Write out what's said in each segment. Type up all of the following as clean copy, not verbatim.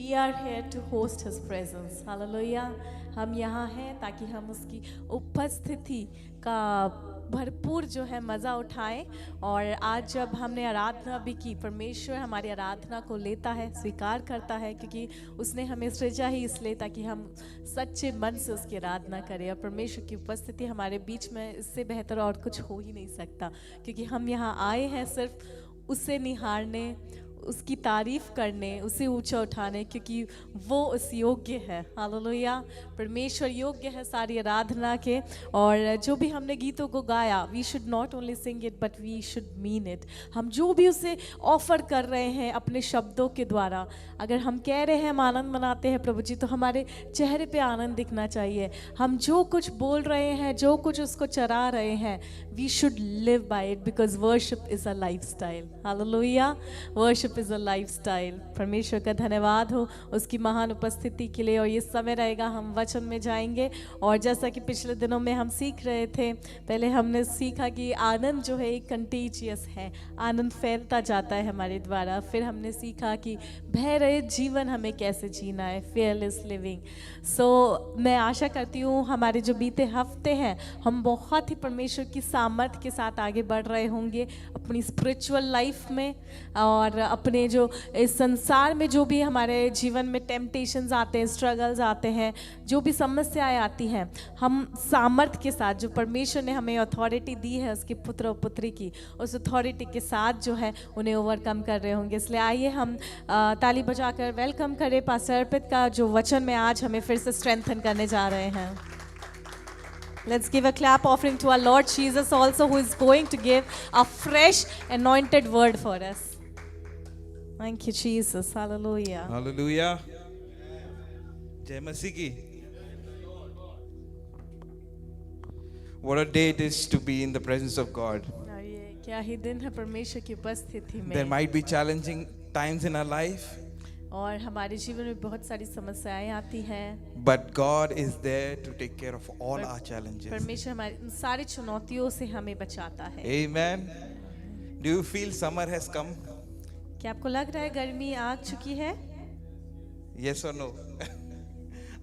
We are here to host His presence. Hallelujah. हम यहाँ हैं ताकि हम उसकी उपस्थिति का भरपूर जो है मज़ा उठाएं। और आज जब हमने आराधना भी की, परमेश्वर हमारी आराधना को लेता है, स्वीकार करता है, क्योंकि उसने हमें सृजा ही इसलिए ताकि हम सच्चे मन से उसकी आराधना करें। और परमेश्वर की उपस्थिति हमारे बीच में, इससे बेहतर और कुछ हो ही नहीं सकता, क्योंकि हम यहाँ आए हैं सिर्फ उसे निहारने, उसकी तारीफ करने, उसे ऊंचा उठाने, क्योंकि वो उस योग्य है। हालेलुया। परमेश्वर योग्य है सारी आराधना के। और जो भी हमने गीतों को गाया, we should not only sing it but we should mean it. हम जो भी उसे ऑफर कर रहे हैं अपने शब्दों के द्वारा, अगर हम कह रहे हैं हम आनंद मनाते हैं प्रभु जी, तो हमारे चेहरे पे आनंद दिखना चाहिए। हम जो कुछ बोल रहे हैं, जो कुछ उसको चरा रहे हैं, we should live by it, because worship is a lifestyle. Hallelujah. Worship is a lifestyle. परमेश्वर का धन्यवाद हो उसकी महान उपस्थिति के लिए। और ये समय रहेगा, हम वचन में जाएंगे। और जैसा कि पिछले दिनों में हम सीख रहे थे, पहले हमने सीखा कि आनंद जो है एक कंटेजियस है, आनंद फैलता जाता है हमारे द्वारा। फिर हमने सीखा कि भय रहित जीवन हमें कैसे जीना है, fearless लिविंग। सो मैं आशा करती हूँ हमारे जो बीते हफ्ते हैं, हम बहुत ही परमेश्वर की सामर्थ के साथ आगे बढ़ रहे होंगे अपनी स्पिरिचुअल लाइफ में। और अपने जो इस संसार में जो भी हमारे जीवन में टेम्पटेशंस आते हैं, स्ट्रगल्स आते हैं, जो भी समस्याएं आती हैं, हम सामर्थ के साथ, जो परमेश्वर ने हमें अथॉरिटी दी है उसके पुत्र और पुत्री की, उस अथॉरिटी के साथ जो है उन्हें ओवरकम कर रहे होंगे। इसलिए आइए हम ताली बजाकर वेलकम करें पास्टर अर्पित का, जो वचन में आज हमें फिर से स्ट्रेंथन करने जा रहे हैं। Let's give a clap offering to our Lord Jesus also, who is going to give a fresh anointed word for us. Thank you, Jesus. Hallelujah. Hallelujah. Jai Masih ki. What a day it is to be in the presence of God. और ये क्या ही दिन है परमेश्वर की उपस्थिति में। There might be challenging times in our life, और हमारे जीवन में बहुत सारी समस्याएं आती हैं, but God is there to take care of all our challenges. परमेश्वर हमारी उन सारी चुनौतियों से हमें बचाता है। Amen. Do you feel summer has come? क्या आपको लग रहा है गर्मी आ चुकी है? Yes or no?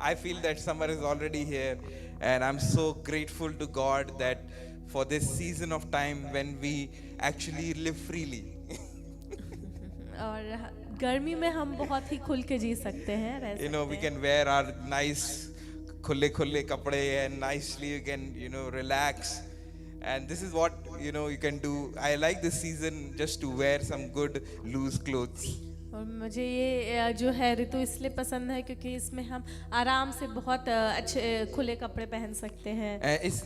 I feel that summer is already here, and I'm so grateful to God that for this season of time when we actually live freely. और गर्मी में हम बहुत ही खुल के जी सकते हैं, रह सकते You know, we हैं। can wear our nice खुले kapde and nicely you can, relax. And this is what, you can do. I like this season just to wear some good loose clothes. और मुझे ये जो है ऋतु इसलिए पसंद है क्योंकि इसमें हम आराम से बहुत अच्छे खुले कपड़े पहन सकते हैं। It's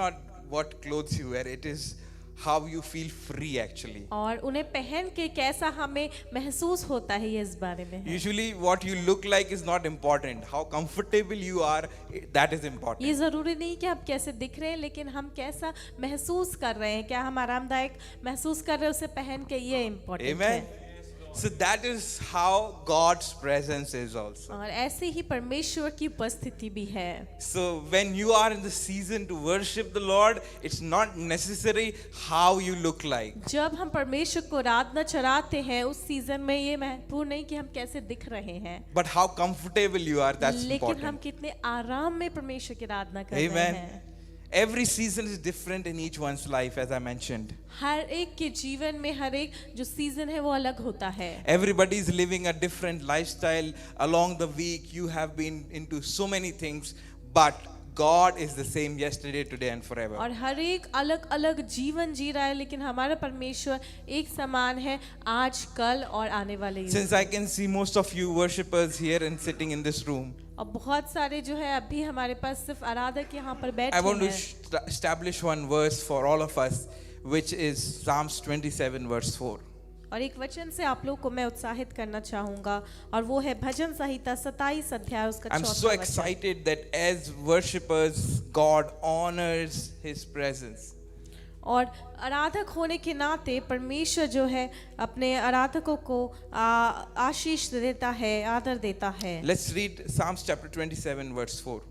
not what clothes you wear, it is how you feel free actually. और उन्हें पहन के कैसा हमें महसूस होता है, ये इस बारे में है। Usually what you look like is not important. How comfortable you are, that is important. ये जरूरी नहीं कि आप कैसे दिख रहे हैं, लेकिन हम कैसा महसूस कर रहे हैं, क्या हम आरामदायक महसूस कर रहे हैं उसे पहन के, ये इम्पोर्टेंट Amen. है। So that is how God's presence is also. और ऐसे ही परमेश्वर की उपस्थिति भी है। So when you are in the season to worship the Lord, it's not necessary how you look like. जब हम परमेश्वर को आराधना चढ़ाते हैं, उस सीजन में ये महत्वपूर्ण नहीं कि हम कैसे दिख रहे हैं, But how comfortable you are, that's लेकिन हम important. कितने आराम में परमेश्वर की आराधना कर रहे Amen. हैं। Every season is different in each one's life, as I mentioned. हर एक के जीवन में हर एक जो सीजन है वो अलग होता है। Everybody is living a different lifestyle along the week. You have been into so many things, but God is the same yesterday, today and forever. और हर एक अलग अलग जीवन जी रहा है, लेकिन हमारा परमेश्वर एक समान है आज, कल और आने वाले युग। Since I can see most of you worshippers here and sitting in this room, और बहुत सारे जो है अभी हमारे पास सिर्फ आराधक यहाँ पर बैठे I want to हैं। establish one verse for all of us, which is Psalms 27 verse 4. और एक वचन से आप लोग को मैं उत्साहित करना चाहूंगा, और वो है भजन संहिता 27 अध्याय उसका I'm 4वां so वचन। excited that as worshippers, God honors His presence. और आराधक होने के नाते परमेश्वर जो है अपने आराधकों को आशीष देता है, आदर देता है। Let's read Psalms chapter 27 verse 4.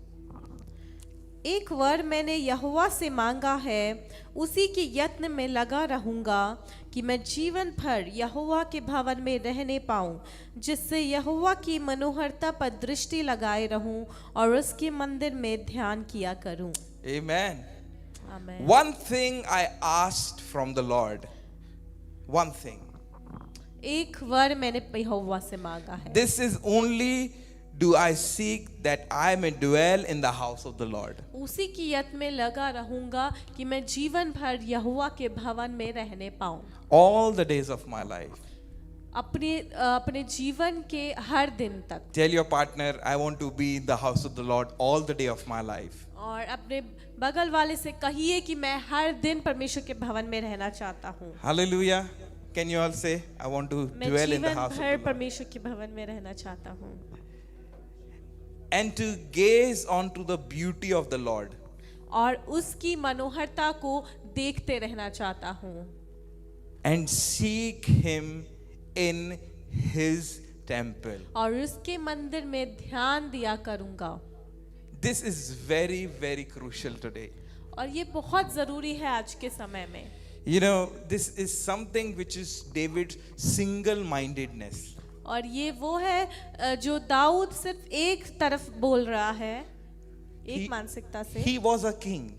एक वर मैंने यहोवा से मांगा है, उसी के यत्न में लगा रहूंगा कि मैं जीवन भर यहोवा के भवन में रहने पाऊं, जिससे यहोवा की मनोहरता पर दृष्टि लगाए रहूं और उसके मंदिर में ध्यान किया करूं। Amen. आमीन। One thing I asked from the Lord. One thing. एक वर मैंने यहोवा से मांगा है। This is only do I seek that I may dwell in the house of the Lord. उसी की यत्न में लगा रहूंगा कि मैं जीवन भर यहोवा के भवन में रहने पाऊं। All the days of my life. अपने जीवन के हर दिन तक। Tell your partner, I want to be in the house of the Lord all the day of my life. और अपने बगल वाले से कहिए कि मैं हर दिन परमेश्वर के भवन में रहना चाहता हूँ। Hallelujah. Can you all say, I want to मैं dwell in the जीवन house of the भर Lord. परमेश्वर के भवन में रहना चाहता हूँ। And to gaze onto the beauty of the Lord. और उसकी मनोहरता को देखते रहना चाहता हूँ। And seek him in his temple. और उसके मंदिर में ध्यान दिया करूँगा। This is very, very crucial today. और ये बहुत ज़रूरी है आज के समय में। You know, this is something which is David's single-mindedness. और ये वो है जो दाऊद सिर्फ एक तरफ बोल रहा है, एक मानसिकता से। He was a king.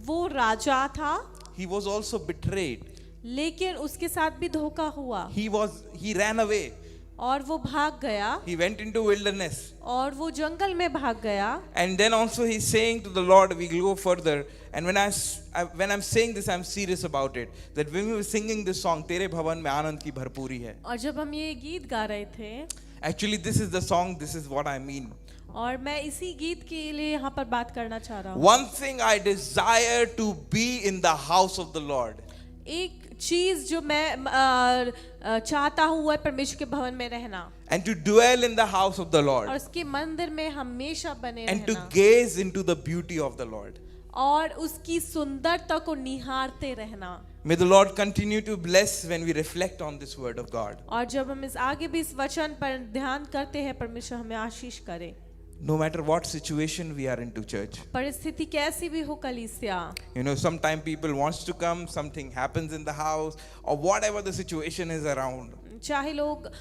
वो राजा था, He was also betrayed. लेकिन उसके साथ भी धोखा हुआ He ran away. और वो भाग गया He went into wilderness. और वो जंगल में भाग गया। And then also he's saying to the Lord, we will go further. And when I'm saying this, I'm serious about it. That when we were singing this song, तेरे भवन में आनंद की भरपूरी है. और जब हम ये गीत गा रहे थे, Actually, this is the song. This is what I mean. और मैं इसी गीत के लिए यहाँ पर बात करना चाह रहा हूँ। One thing I desire to be in the house of the Lord. एक चीज जो मैं चाहता हूँ वो है परमेश्वर के भवन में रहना And to dwell in the house of the और Lord. उसके मंदिर में हमेशा बने And to रहना gaze into the beauty of the Lord. और उसकी सुंदरता को निहारते रहना। May the Lord continue to bless when we reflect on this word of God. और जब हम इस आगे भी इस वचन पर ध्यान करते हैं, परमेश्वर हमें आशीष करे। No matter what situation we are into, church. परिस्थिति कैसी भी हो कलीसिया, You know, sometimes people wants to come, something happens in the house, or whatever the situation is around. चाहे लोग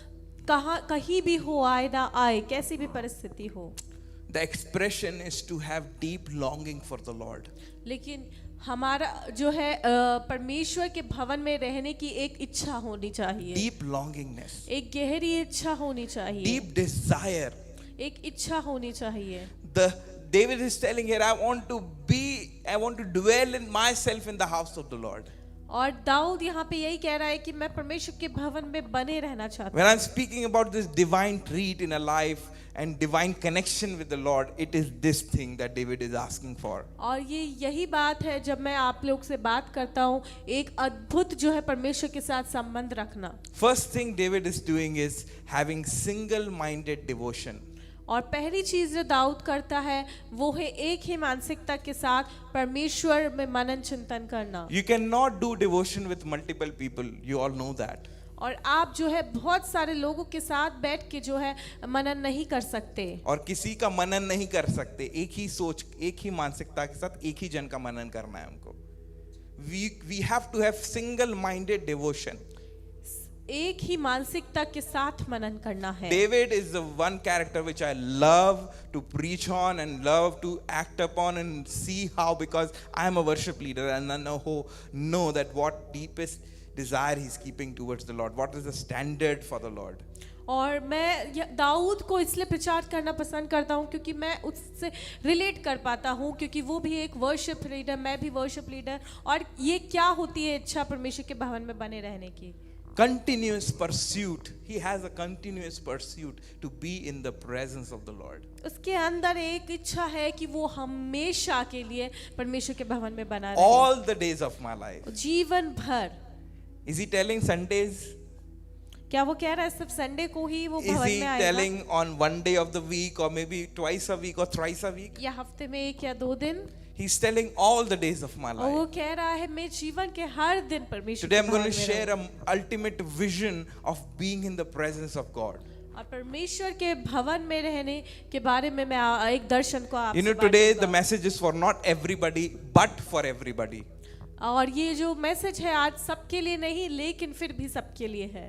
कहीं भी हो, आए ना आए, कैसी भी परिस्थिति हो, The expression is to have deep longing for the Lord. लेकिन हमारा जो है परमेश्वर के भवन में रहने की एक इच्छा होनी चाहिए। Deep longingness. एक गहरी इच्छा होनी चाहिए। Deep desire. एक इच्छा होनी चाहिए। David is telling here, I want to dwell in myself in the house of the Lord. और दाऊद यहाँ पे यही कह रहा है कि मैं परमेश्वर के भवन में बने रहना चाहता When हूँ। I'm speaking about this divine treat in a life and divine connection with the Lord, it is this thing that David is asking for. और ये यही बात है जब मैं आप लोग से बात करता हूँ, एक अद्भुत जो है परमेश्वर के साथ संबंध रखना। First thing David is doing is having single-minded devotion. और पहली चीज जो दाऊद करता है वो है एक ही मानसिकता के साथ परमेश्वर में मनन चिंतन करना। You cannot do devotion with multiple people. You all know that. और आप जो है बहुत सारे लोगों के साथ बैठ के जो है मनन नहीं कर सकते और किसी का मनन नहीं कर सकते। एक ही सोच, एक ही मानसिकता के साथ एक ही जन का मनन करना है हमको। We have to have single-minded devotion. एक ही मानसिकता के साथ मनन करना है। David is the one character which I love to preach on and love to act upon and see how, because I am a worship leader and I know that what deepest desire he's keeping towards the Lord. What is the standard for the Lord? और मैं दाऊद को इसलिए प्रचार करना पसंद करता हूँ क्योंकि मैं उससे रिलेट कर पाता हूँ, क्योंकि वो भी एक वर्शिप लीडर, मैं भी वर्शिप लीडर। और ये क्या होती है इच्छा परमेश्वर के भवन में बने रहने की? Continuous pursuit. He has a continuous pursuit to be in the presence of the Lord. उसके अंदर एक इच्छा है कि वो हमेशा के लिए परमेश्वर के भवन में बना रहे। All the days of my life. जीवन भर। Is he telling Sundays? क्या वो कह रहा है सिर्फ संडे को ही वो Is भवन he में आएगा? telling on one day of the week or maybe twice a week or thrice a week? या हफ्ते में एक या दो दिन? He's telling all the days of my और वो life. कह रहा है मैं जीवन के हर दिन परमेश्वर Today के I'm going भवन to में share रहूं। an ultimate vision of being in the presence of God. और परमेश्वर के भवन में रहने के बारे में मैं एक दर्शन को You know, आपसे today the बांटूंगा। message is for not everybody, but for everybody. और ये जो मैसेज है आज सबके लिए नहीं लेकिन फिर भी सबके लिए है।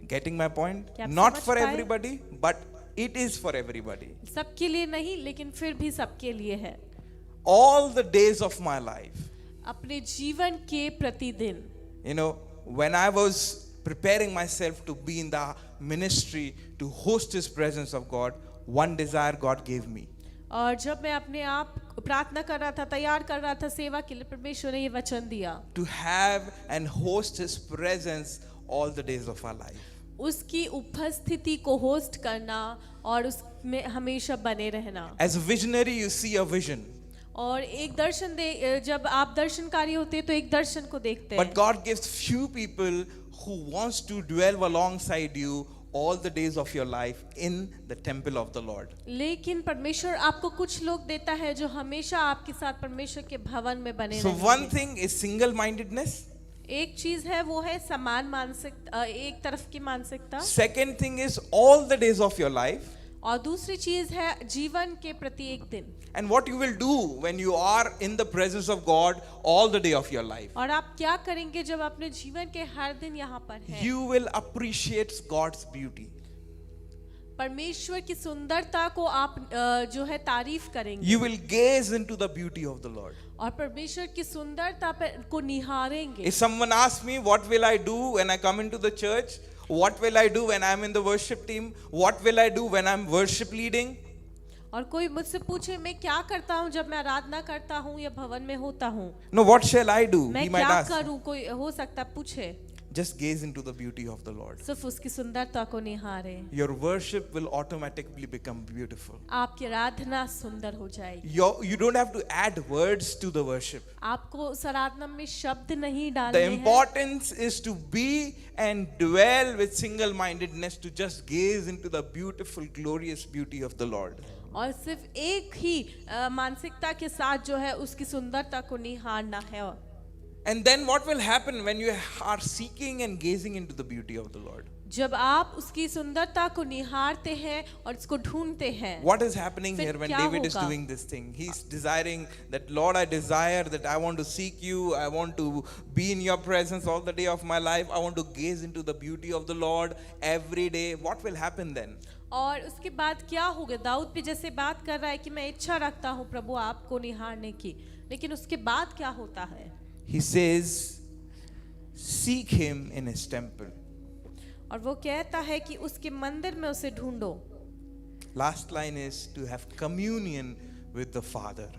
Getting my point? क्या आप Not समझ for पाए? everybody, but it is for everybody. सबके लिए नहीं लेकिन फिर भी सबके लिए है। All the days of my life, अपने जीवन के प्रतिदिन you know, when I was preparing myself to be in the ministry to host His presence of God, one desire God gave me. और जब मैं अपने आप प्रार्थना कर रहा था, तैयार कर रहा था सेवा के लिए, परमेश्वर ने ये वचन दिया To have and host His presence all the days of our life. उसकी उपस्थिति को होस्ट करना और उसमें हमेशा बने रहना। As a visionary, you see a vision. और एक दर्शन दे, जब आप दर्शनकारी होते हैं तो एक दर्शन को देखते But हैं। God gives few people who wants to dwell alongside you all the days of your life in the temple of the Lord. लेकिन परमेश्वर आपको कुछ लोग देता है जो हमेशा आपके साथ परमेश्वर के भवन में बने So one रहेंगे। thing is single-mindedness. एक चीज है वो है समान मानसिकता, एक तरफ की मानसिकता, Second thing is all the days of your life. और दूसरी चीज है जीवन के प्रति एक दिन। And what you will do when you are in the presence of God all the day of your life. और आप क्या करेंगे जब अपने जीवन के हर दिन यहाँ पर हैं? You will appreciate God's beauty. परमेश्वर की सुंदरता को आप जो है तारीफ करेंगे You will gaze into the beauty of the Lord. और परमेश्वर की सुंदरता को निहारेंगे। If someone asks me, what will I do when I come into the church? What will I do when I'm in the worship team? What will I do when I'm worship leading? और कोई मुझसे पूछे मैं क्या करता हूँ जब मैं आराधना करता हूँ या भवन में होता हूँ, No, what shall I do? मैं He might क्या ask. करूँ, कोई हो सकता है पूछे। Just gaze into the beauty of the Lord. सिर्फ उसकी सुंदरता को निहारे, Your worship will automatically become beautiful. आपकी आराधना सुंदर हो जाएगी। You don't have to add words to the worship. आपको उस आराधना में शब्द नहीं The डालने हैं। importance is to be and dwell with single-mindedness, to just gaze into the beautiful, glorious beauty of the Lord. और सिर्फ एक ही मानसिकता के साथ जो है उसकी सुंदरता को निहारना है। And then what will happen when you are seeking and gazing into the beauty of the Lord? जब आप उसकी सुंदरता को निहारते हैं और इसको ढूंढते हैं, What is happening फिर here when क्या David is होगा? doing this thing? He's desiring that, Lord, I desire that I want to seek you. I want to be in your presence all the day of my life. I want to gaze into the beauty of the Lord every day. What will happen then? और उसके बाद क्या होगा? दाऊद भी जैसे बात कर रहा है कि मैं इच्छा रखता हूँ प्रभु आपको निहारने की, लेकिन उसके बाद क्या होता है? He says, seek him in his temple. और वो कहता है कि उसके मंदिर में उसे ढूंढो। Last line is to have communion with the Father.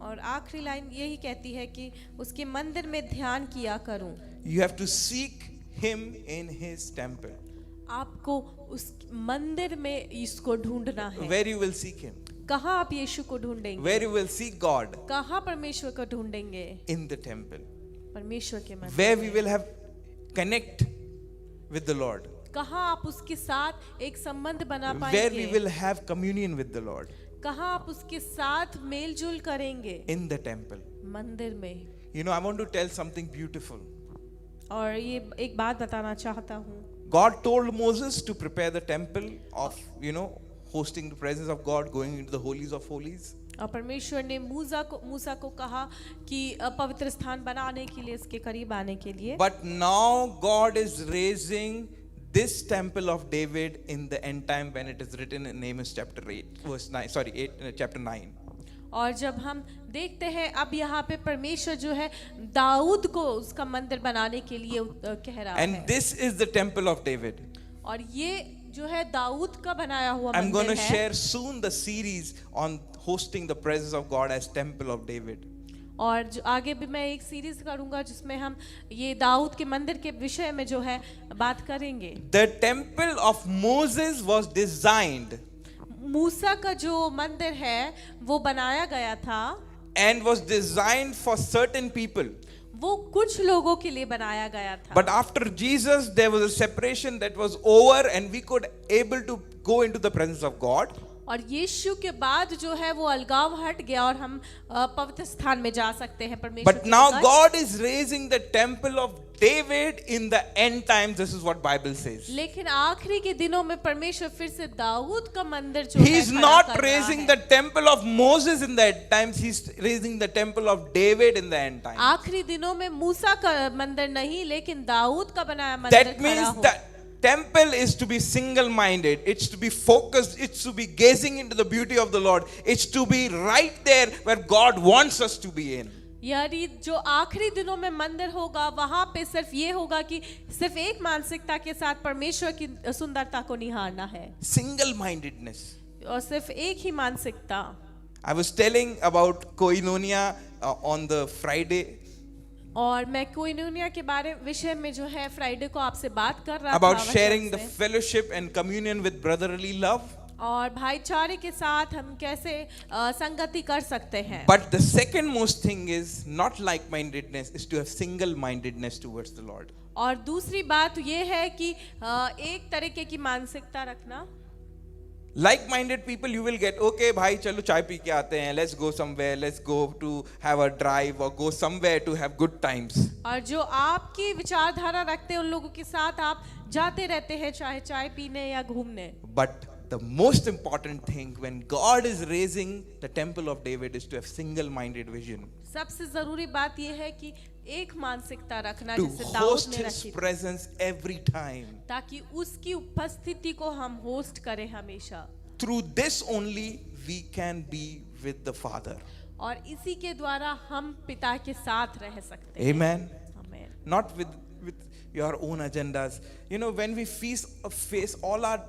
और आखिरी लाइन यही कहती है कि उसके मंदिर में ध्यान किया करूं। You have to seek him in his temple. आपको उस मंदिर में इसको ढूंढना है। Where you will seek him. कहाँ आप यीशु को ढूंढेंगे? Where you will seek God. कहाँ परमेश्वर को ढूंढेंगे? In the temple. परमेश्वर के मंदिर Where में। we will have connect with the Lord. कहाँ आप उसके साथ एक संबंध बना Where we पाएंगे? will have communion with the Lord. कहाँ आप उसके साथ मेलजोल करेंगे? In the temple. मंदिर में। You know, I want to tell something beautiful. और ये एक बात बताना चाहता हूँ। God told Moses to prepare the temple of, hosting the presence of God, going into the holies of holies. और परमेश्वर ने मूसा को कहा कि पवित्र स्थान बनाने के लिए, इसके करीब आने के लिए। But now God is raising this temple of David in the end time, when it is written in Amos chapter 8, verse 9. Sorry, chapter 9. और जब हम देखते हैं अब यहाँ पे परमेश्वर जो है दाऊद को उसका मंदिर बनाने के लिए कह रहा And है। this is the temple of David. और ये जो है दाऊद का बनाया हुआ I'm going to मंदिर है। share soon the series on hosting the presence of God as temple of David. और जो आगे भी मैं एक सीरीज करूंगा जिसमें हम ये दाऊद के मंदिर के विषय में जो है बात करेंगे। The temple of Moses was designed मूसा का जो मंदिर है वो बनाया गया था and was designed for certain people. वो कुछ लोगों के लिए बनाया गया था। But after Jesus, there was a separation that was over, and we could able to go into the presence of God. और यीशु के बाद जो है वो अलगाव हट गया और हम पवित्र स्थान में जा सकते हैं परमेश्वर But के now निकट। God is raising the temple of David in the end times. This is what Bible says. लेकिन आखिरी के दिनों में परमेश्वर फिर से दाऊद का मंदिर जो He है is खड़ा not कर रहा raising है। the temple of Moses in the end times. He's raising the temple of David in the end times. आखिरी दिनों में मूसा का मंदिर नहीं लेकिन दाऊद का बनाया मंदिर That खड़ा means हो। that temple is to be single-minded. It's to be focused. It's to be gazing into the beauty of the Lord. It's to be right there where God wants us to be in. यानी जो आखिरी दिनों में मंदिर होगा वहां पे सिर्फ ये होगा कि सिर्फ एक मानसिकता के साथ परमेश्वर की सुंदरता को निहारना है Single-mindedness. और सिर्फ एक ही मानसिकता। I was telling about Koinonia on the Friday और मैं कोइनोनिया के विषय में जो है फ्राइडे को आपसे बात कर रहा about था वचन sharing the से। fellowship and communion with brotherly love. और भाईचारे के साथ हम कैसे संगति कर सकते हैं। But the second most thing is not like-mindedness, is to have single-mindedness towards the Lord. और दूसरी बात ये है कि एक तरीके की मानसिकता रखना। Like-minded people you will get, okay भाई चलो चाय पी के आते हैं, let's go somewhere, let's go to have a drive or go somewhere to have good times. और जो आपकी विचारधारा रखते हैं उन लोगों के साथ आप जाते रहते हैं चाहे चाय पीने या घूमने। But the most important thing when God is raising the temple of David is to have single-minded vision. सबसे जरूरी बात यह है कि एक मानसिकता रखना To जैसे दाऊद host ने his रखी थी, presence every time. ताकि उसकी उपस्थिति को हम होस्ट करें हमेशा। Through this only we can be with the Father. और इसी के द्वारा हम पिता के साथ रह सकते हैं। Amen. आमीन। Not with your own agendas. You know, when we face all our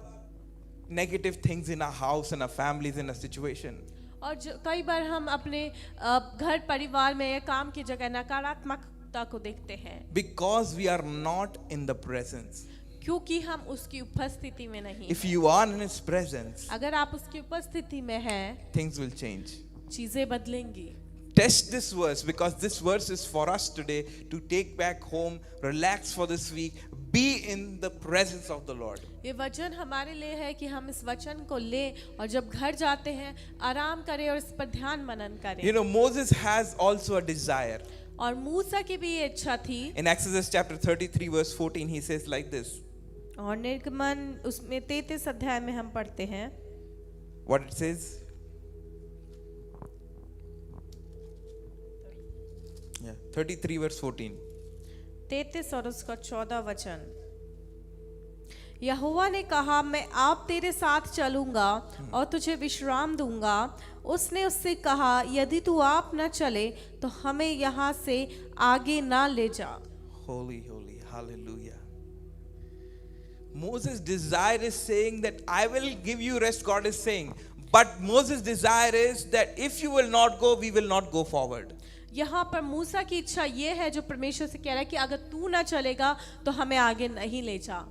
negative things in our house and our families in a situation, और कई बार हम अपने घर परिवार में या काम की जगह नकारात्मकता को देखते हैं because we are not in the presence. क्योंकि हम उसकी उपस्थिति में नहीं If हैं। you are in his presence, अगर आप उसकी उपस्थिति में हैं, things will change. चीजें बदलेंगी। Test this verse because this verse is for us today to take back home, relax for this week, be in the presence of the Lord. ये वचन हमारे लिए है कि हम इस वचन को लें और जब घर जाते हैं आराम करें और इस पर ध्यान मनन करें। You know, Moses has also a desire. और मूसा की भी ये इच्छा थी। In Exodus chapter 33 verse 14 he says like this. और निर्गमन उसमें 33 अध्याय में हम पढ़ते हैं What it says? Yeah, 33 verse 14. 33 और उसका 14 वचन। यहोवा ने कहा मैं आप तेरे साथ चलूंगा और तुझे विश्राम दूंगा। उसने उससे कहा यदि तू आप न चले तो हमें यहाँ से आगे ना ले जा। Holy, holy, hallelujah. Moses' desire is saying that I will give you rest, God is saying. But Moses' desire is that if you will not go, we will not go forward. यहाँ पर मूसा की इच्छा ये है जो परमेश्वर से कह रहा है कि अगर तू ना चलेगा तो हमें आगे नहीं ले जा।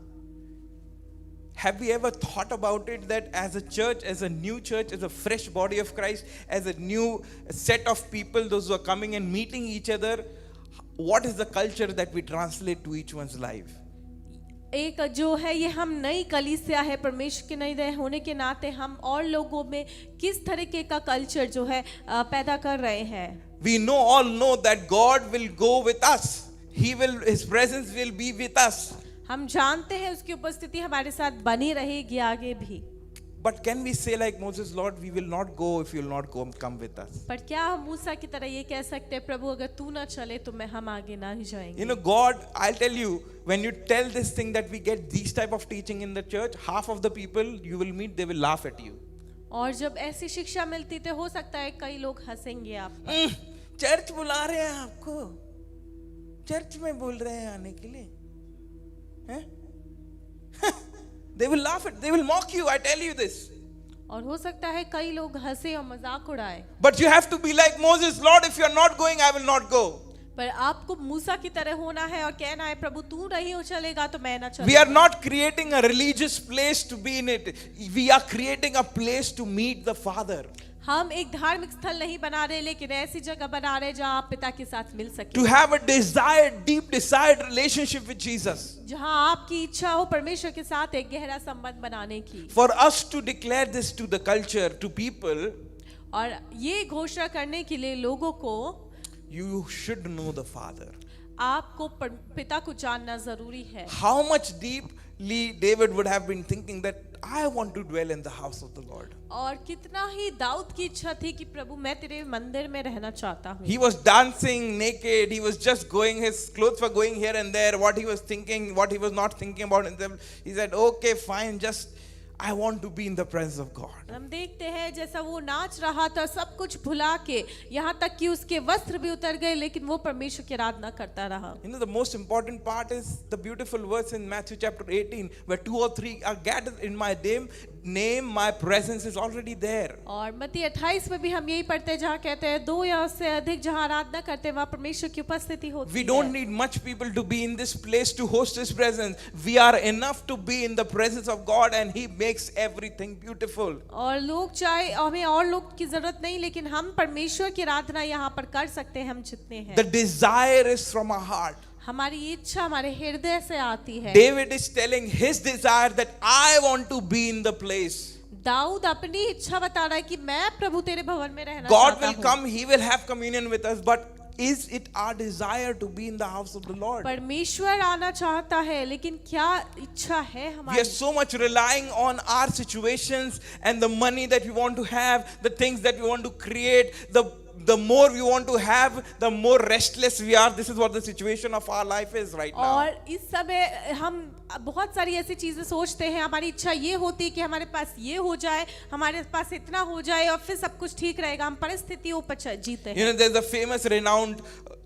Have we ever thought about it that as a church, as a new church, as a fresh body of Christ, as a new set of people, those who are coming and meeting each other, what is the culture that we translate to each one's life? एक जो है ये हम नई कलीसिया है परमेश्वर के नए होने के नाते हम और लोगों में किस तरीके का कल्चर जो है पैदा कर रहे हैं। We all know that God will go with us. His presence will be with us. हम जानते हैं उसकी उपस्थिति हमारे साथ बनी रहेगी आगे भी। But can we say like Moses, Lord, we will not go if you will not come with us? पर क्या हम मूसा की तरह ये कह सकते हैं प्रभु अगर तू ना चले तो हम आगे ना ही जाएंगे। You know, God, I'll tell you, when you tell this thing that we get these type of teaching in the church, half of the people you will meet, they will laugh at you. और जब ऐसी शिक्षा मिलती तो हो सकता है कई लोग हंसेंगे आप पर। चर्च बुला रहे हैं आपको, चर्च में बोल रहे हैं आने के लिए, हैं? They will laugh at, they will mock you, I tell you this. और हो सकता है कई लोग हंसे और मजाक उड़ाए। But you have to be like Moses, Lord, if you are not going, I will not go. पर आपको मूसा की तरह होना है और कहना है प्रभु तू नहीं हो चलेगा तो मैं ना चलूंगा। We are not creating a religious place to be in it. We are creating a place to meet the Father. हम एक धार्मिक स्थल नहीं बना रहे, लेकिन ऐसी जगह बना रहे जहाँ आप पिता के साथ मिल To सके, have a desired, deep desired relationship with Jesus. जहाँ आपकी इच्छा हो परमेश्वर के साथ एक गहरा संबंध बनाने की, For us to declare this to the culture, to people, और ये घोषणा करने के लिए लोगों को you should know the Father. आपको पिता को जानना जरूरी है। How much deeply David would have been thinking that I want to dwell in the house of the Lord. और कितना ही दाऊद की इच्छा थी कि प्रभु मैं तेरे मंदिर में रहना चाहता हूँ। He was dancing naked. He was just going, his clothes were going here and there. What he was thinking, what he was not thinking about himself. He said, okay, fine, just I want to be in the presence of God. हम देखते हैं जैसा वो नाच रहा था, सब कुछ भुला के, यहाँ तक कि उसके वस्त्र भी उतर गए, लेकिन वो परमेश्वर की आराधना करता रहा। You know, the most important part is the beautiful verse in Matthew chapter 18, where 2 or 3 are gathered in my name, my presence is already there. और मत्ती 28 में भी हम यही पढ़ते हैं, जहाँ कहते हैं 2 या उससे अधिक जहाँ आराधना करते हैं वहाँ परमेश्वर की उपस्थिति होती है। We don't need much people to be in this place to host His presence. We are enough to be in the presence of God, and He makes everything beautiful. और लोग चाहे, हमें और लोग की जरूरत नहीं, लेकिन हम परमेश्वर की आराधना यहाँ पर कर सकते हैं, हम जितने हैं। The desire is from our heart. हमारी इच्छा हमारे हृदय से आती है। David is telling his desire that I want to be in the place. Dawood अपनी इच्छा बता रहा है कि मैं प्रभु तेरे भवन में रहना God चाहता will हूँ। come, He will have communion with us, but is it our desire to be in the house of the Lord? परमेश्वर आना चाहता है, लेकिन क्या इच्छा है We हमारी? are so much relying on our situations and the money that we want to have, the things that we want to create, the more we want to have, the more restless we are. This is what the situation of our life is right now. और इस समय हम बहुत सारी ऐसी चीजें सोचते हैं, हमारी इच्छा ये होती है कि हमारे पास ये हो जाए, हमारे पास इतना हो जाए और फिर सब कुछ ठीक रहेगा, हम परिस्थितियों पर जीते हैं। You know, there's a famous renowned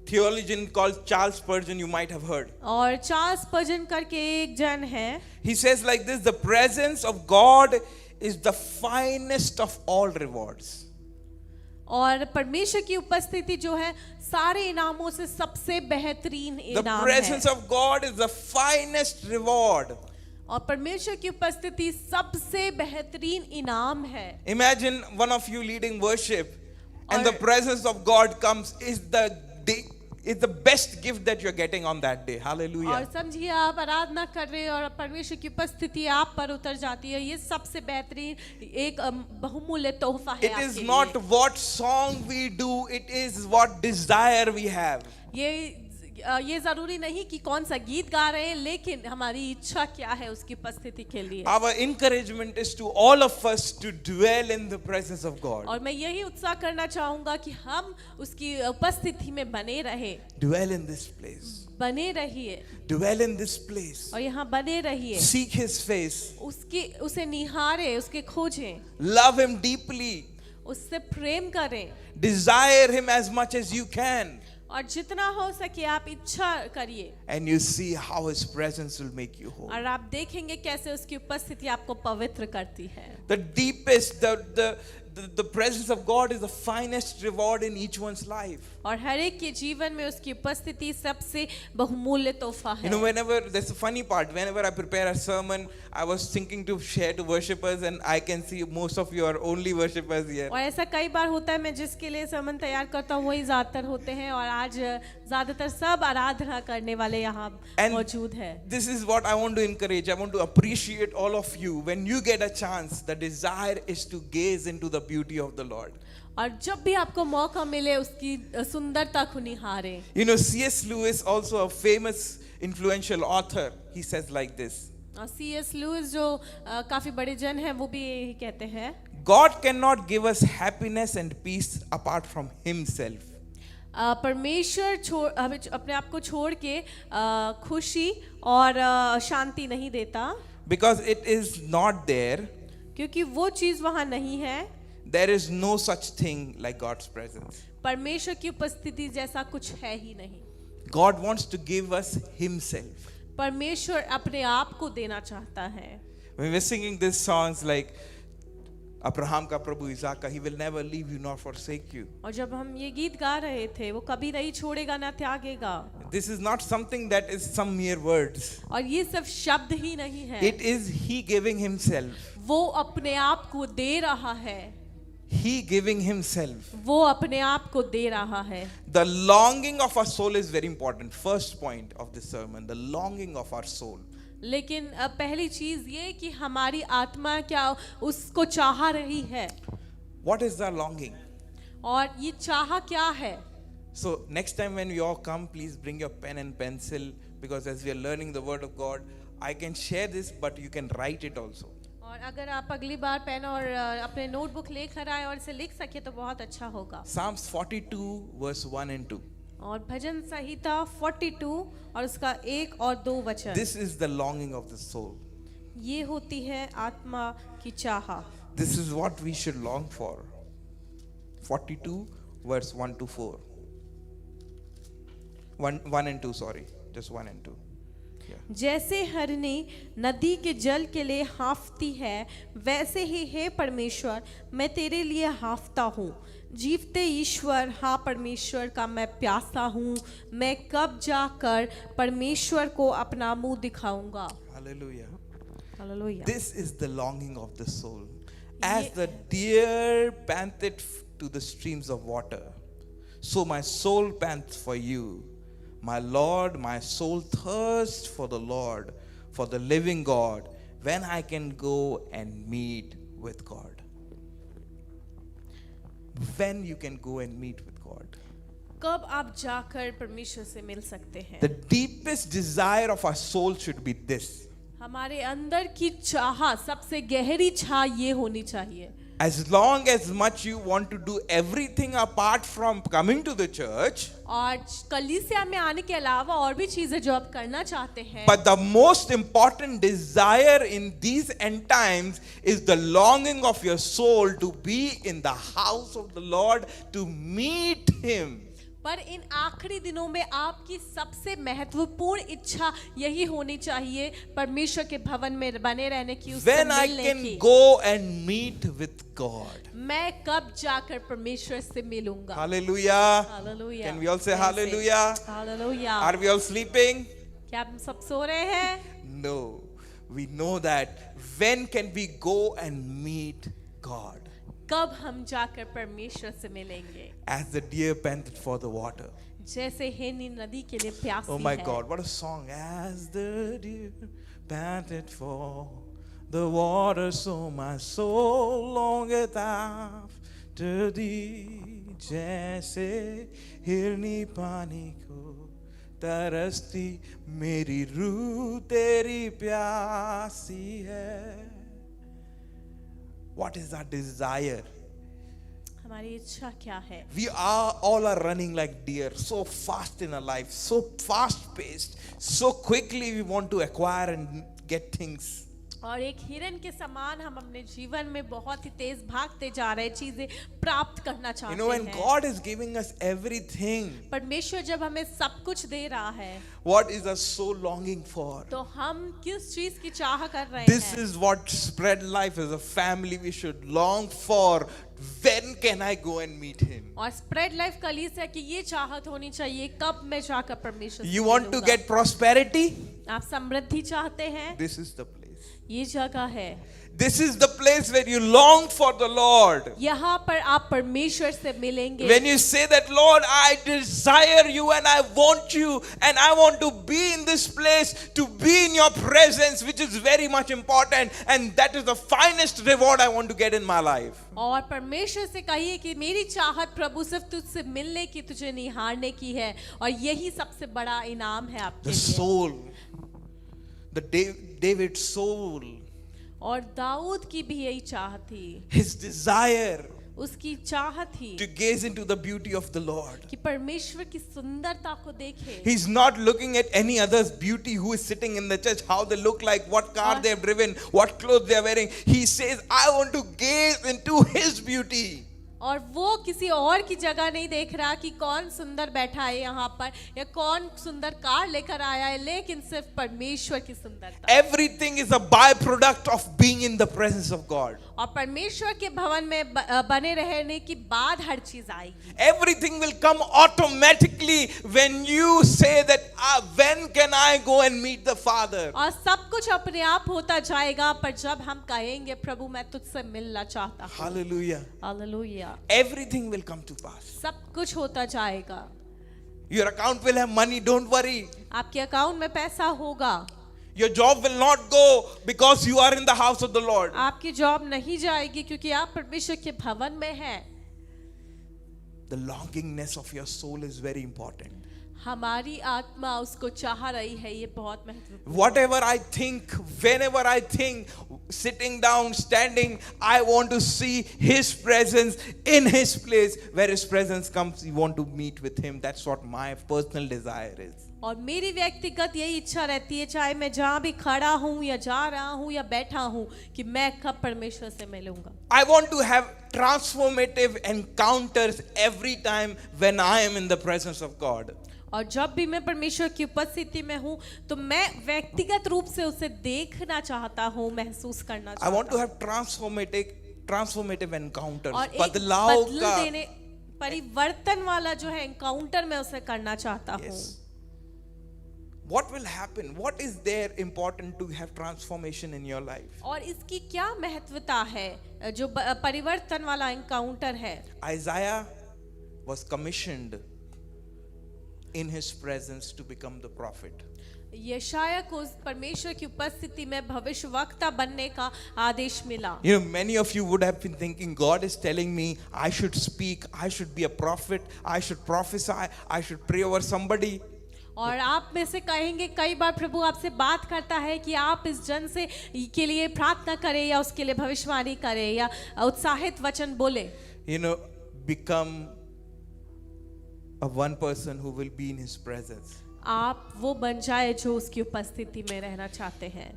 theologian called Charles Spurgeon, you might have heard. और चार्ल्स स्पर्जन करके एक जन है, He says like this, the presence of God is the finest of all rewards. और परमेश्वर की उपस्थिति जो है सारे इनामों से सबसे बेहतरीन The इनाम presence है। of God is the finest reward. और परमेश्वर की उपस्थिति सबसे बेहतरीन इनाम है। Imagine one of you leading worship and the Or- presence of God comes is the best gift that you're getting on that day. और Hallelujah. समझिए आप आराधना कर रहे हैं और परमेश्वर की उपस्थिति आप पर उतर जाती है, ये सबसे बेहतरीन एक बहुमूल्य तोहफा है It is आपके not लिए। what song we do, it is what desire we have. ये जरूरी नहीं कि कौन सा गीत गा रहे हैं, लेकिन हमारी इच्छा क्या है उसकी उपस्थिति के लिए। Our encouragement is to all of us to dwell in the presence of God. और मैं यही उत्साह करना चाहूंगा कि हम उसकी उपस्थिति में बने रहे, Dwell in this place. बने रहिए Dwell in this place. और यहाँ बने रहिए, Seek His face. उसे निहारे, उसके खोजें, Love Him deeply. उससे प्रेम करें, Desire Him as much as you can. और जितना हो सके आप इच्छा करिए, And you see how His presence will make you whole. और आप देखेंगे कैसे उसकी उपस्थिति आपको पवित्र करती है। The deepest, the presence of God is the finest reward in each one's life. और हर एक के जीवन में उसकी उपस्थिति सबसे बहुमूल्य तोहफा You know, है। whenever, there's a funny part, whenever I prepare a sermon, I was thinking to share to worshipers, and I can see most of you are only worshipers here. और ऐसा कई बार होता है, मैं जिसके लिए sermon तैयार करता हूँ वही ज्यादातर होते हैं, और आज ज्यादातर सब आराधना करने वाले यहाँ And मौजूद है। this is what I want to encourage. I want to appreciate all of you. When you get a chance, the desire is to gaze into the beauty of the Lord. और जब भी आपको मौका मिले उसकी सुंदरता को निहारें। You know, C.S. Lewis, also a famous influential author, he says like this. और C.S. लुइस जो काफी बड़े जन हैं वो भी यही कहते हैं, God cannot give us happiness and peace apart from Himself. परमेश्वर अपने आप को छोड़ के खुशी और शांति नहीं देता, Because it is not there. क्योंकि वो चीज वहां नहीं है। There is no such thing like God's presence. परमेश्वर की उपस्थिति जैसा कुछ है ही नहीं। God wants to give us Himself. परमेश्वर अपने आप को देना चाहता है। When we're singing these songs like Abraham का प्रभु इसहाक का, He will never leave you nor forsake you. और जब हम ये गीत गा रहे थे, वो कभी नहीं छोड़ेगा ना त्यागेगा, This is not something that is some mere words. और ये सब शब्द ही नहीं है, It is He giving Himself. वो अपने आप को दे रहा है। He giving himself. वो अपने आप को दे रहा है. The longing of our soul is very important. First point of this sermon, the longing of our soul. लेकिन पहली चीज ये कि हमारी आत्मा क्या उसको चाह रही है. What is the longing? और ये चाह क्या है. So next time when you all come, please bring your pen and pencil, because as we are learning the word of God, I can share this, but you can write it also. और अगर आप अगली बार pen और अपने notebook लेकर आए और इसे लिख सके तो बहुत अच्छा होगा. Psalms 42 verse 1 and 2. और भजन संहिता 42 और उसका 1 और 2 वचन. This is the longing of the soul. ये होती है आत्मा की चाह. This is what we should long for. 42 verse 1 to 4. 1 and 2, sorry. Just 1 and 2. जैसे हरनी नदी के जल के लिए हांफती है, वैसे ही हे परमेश्वर मैं तेरे लिए हांफता हूँ. जीवते ईश्वर, हाँ परमेश्वर का मैं प्यासा हूँ. मैं कब जाकर परमेश्वर को अपना मुंह दिखाऊंगा. Hallelujah. Hallelujah. This is the longing of the soul. As the deer panteth to the streams of water, so my soul pants for you. My Lord, my soul thirsts for the Lord, for the living God, when I can go and meet with God. When you can go and meet with God. कब आप जाकर परमेश्वर से मिल सकते हैं. The deepest desire of our soul should be this. हमारे अंदर की चाह, सबसे गहरी चाह ये होनी चाहिए. As long as much you want to do everything apart from coming to the church, और कलीसिया में आने के अलावा और भी चीजें जो आप करना चाहते हैं. but the most important desire in these end times is the longing of your soul to be in the house of the Lord, to meet Him. पर इन आखिरी दिनों में आपकी सबसे महत्वपूर्ण इच्छा यही होनी चाहिए परमेश्वर के भवन में बने रहने की, उससे When I मिलने can की. go and meet with God. मैं कब जाकर परमेश्वर से मिलूंगा. Hallelujah. Hallelujah. Can we all say hallelujah? Hallelujah. Are we all sleeping? क्या हम सब सो रहे हैं? No. We know that. When can we go and meet God? कब हम जाकर परमेश्वर से मिलेंगे. As the deer panted for the water. जैसे हेनी नदी के लिए प्यासी Oh my है. God, what a song. As the deer panted for the water, so my soul longeth after thee. जैसे हिरनी पानी को तरसती, मेरी रूह तेरी प्यासी है. What is our desire? हमारी इच्छा क्या है. We are all are running like deer, so fast in our life, so fast paced, so quickly we want to acquire and get things. और एक हिरन के समान हम अपने जीवन में बहुत ही तेज भागते जा रहे हैं, चीजें प्राप्त करना चाहते You know, when हैं. God is giving us everything, परमेश्वर जब हमें सब कुछ दे रहा है, what is our soul longing for? तो हम किस चीज की चाह कर रहे This हैं. is what Spread Life as a family we should long for. When can I go and meet Him? और स्प्रेड लाइफ कलीसिया की ये चाहत होनी चाहिए, कब मैं जाकर परमेश्वर से You want to मिलूंगा. get prosperity? आप समृद्धि चाहते हैं, This is the place. ये जगह है. This is the place where you long for the Lord. यहाँ पर आप परमेश्वर से मिलेंगे. When you say that, Lord, I desire you and I want you and I want to be in this place, to be in your presence, which is very much important, and that is the finest reward I want to get in my life. और परमेश्वर से कहिए कि मेरी चाहत प्रभु सिर्फ तुझसे मिलने की, तुझे निहारने की है, और यही सबसे बड़ा इनाम है आपके The लिए. soul, the David's soul, और दाऊद की भी यही चाह थी, his desire उसकी चाहत थी to gaze into the beauty of the Lord. कि परमेश्वर की सुंदरता को देखे. He's not looking at any other's beauty who is sitting in the church, how they look like, what car they have driven, what clothes they are wearing. He says, I want to gaze into His beauty. और वो किसी और की जगह नहीं देख रहा कि कौन सुंदर बैठा है यहाँ पर या कौन सुंदर कार लेकर आया है, लेकिन सिर्फ परमेश्वर की सुंदरता। Everything is a byproduct of being in the presence of God. और परमेश्वर के भवन में बने रहने की बाद हर चीज आएगी। Everything will come automatically when you say that, when can I go and meet the Father? और सब कुछ अपने आप होता जाएगा, पर जब हम कहेंगे प्रभु मैं तुझसे मिलना चाहता हूँ, Hallelujah. Hallelujah, Everything will come to pass. सब कुछ होता जाएगा। Your account will have money, don't worry. आपके अकाउंट में पैसा होगा। Your job will not go because you are in the house of the Lord. आपकी जॉब नहीं जाएगी क्योंकि आप परमेश्वर के भवन में हैं। The longingness of your soul is very important. हमारी आत्मा उसको चाह रही है, ये बहुत महत्वपूर्ण। Whatever I think, whenever I think, sitting down, standing, I want to see His presence in His place. Where His presence comes, you want to meet with Him. That's what my personal desire is. और मेरी व्यक्तिगत यही इच्छा रहती है, चाहे मैं जहाँ भी खड़ा हूँ या जा रहा हूँ या बैठा हूँ, कि मैं कब परमेश्वर से मिलूंगा। I want to have transformative encounters every time when I am in the presence of God. और जब भी मैं परमेश्वर की उपस्थिति में हूँ तो मैं व्यक्तिगत रूप से उसे देखना चाहता हूँ, महसूस करना चाहता I हूँ। want to have transformative encounters. और एक बदलाव बदल का देने, परिवर्तन वाला जो है एनकाउंटर मैं उसे करना चाहता हूँ। Yes. What will happen? What is there important to have transformation in your life? और इसकी क्या महत्वता है जो परिवर्तन वाला एनकाउंटर है। Isaiah was commissioned in his presence to become the prophet. यशाया को परमेश्वर की उपस्थिति में भविष्यवक्ता बनने का आदेश मिला। You know, many of you would have been thinking, God is telling me I should speak, I should be a prophet, I should prophesy, I should pray over somebody. और आप में से कहेंगे, कई बार प्रभु आपसे बात करता है कि आप इस जन से के लिए प्रार्थना करें या उसके लिए भविष्यवाणी करें या उत्साहित वचन बोले। You know, become a one person who will be in his presence. आप वो बन जाए जो उसकी उपस्थिति में रहना चाहते हैं।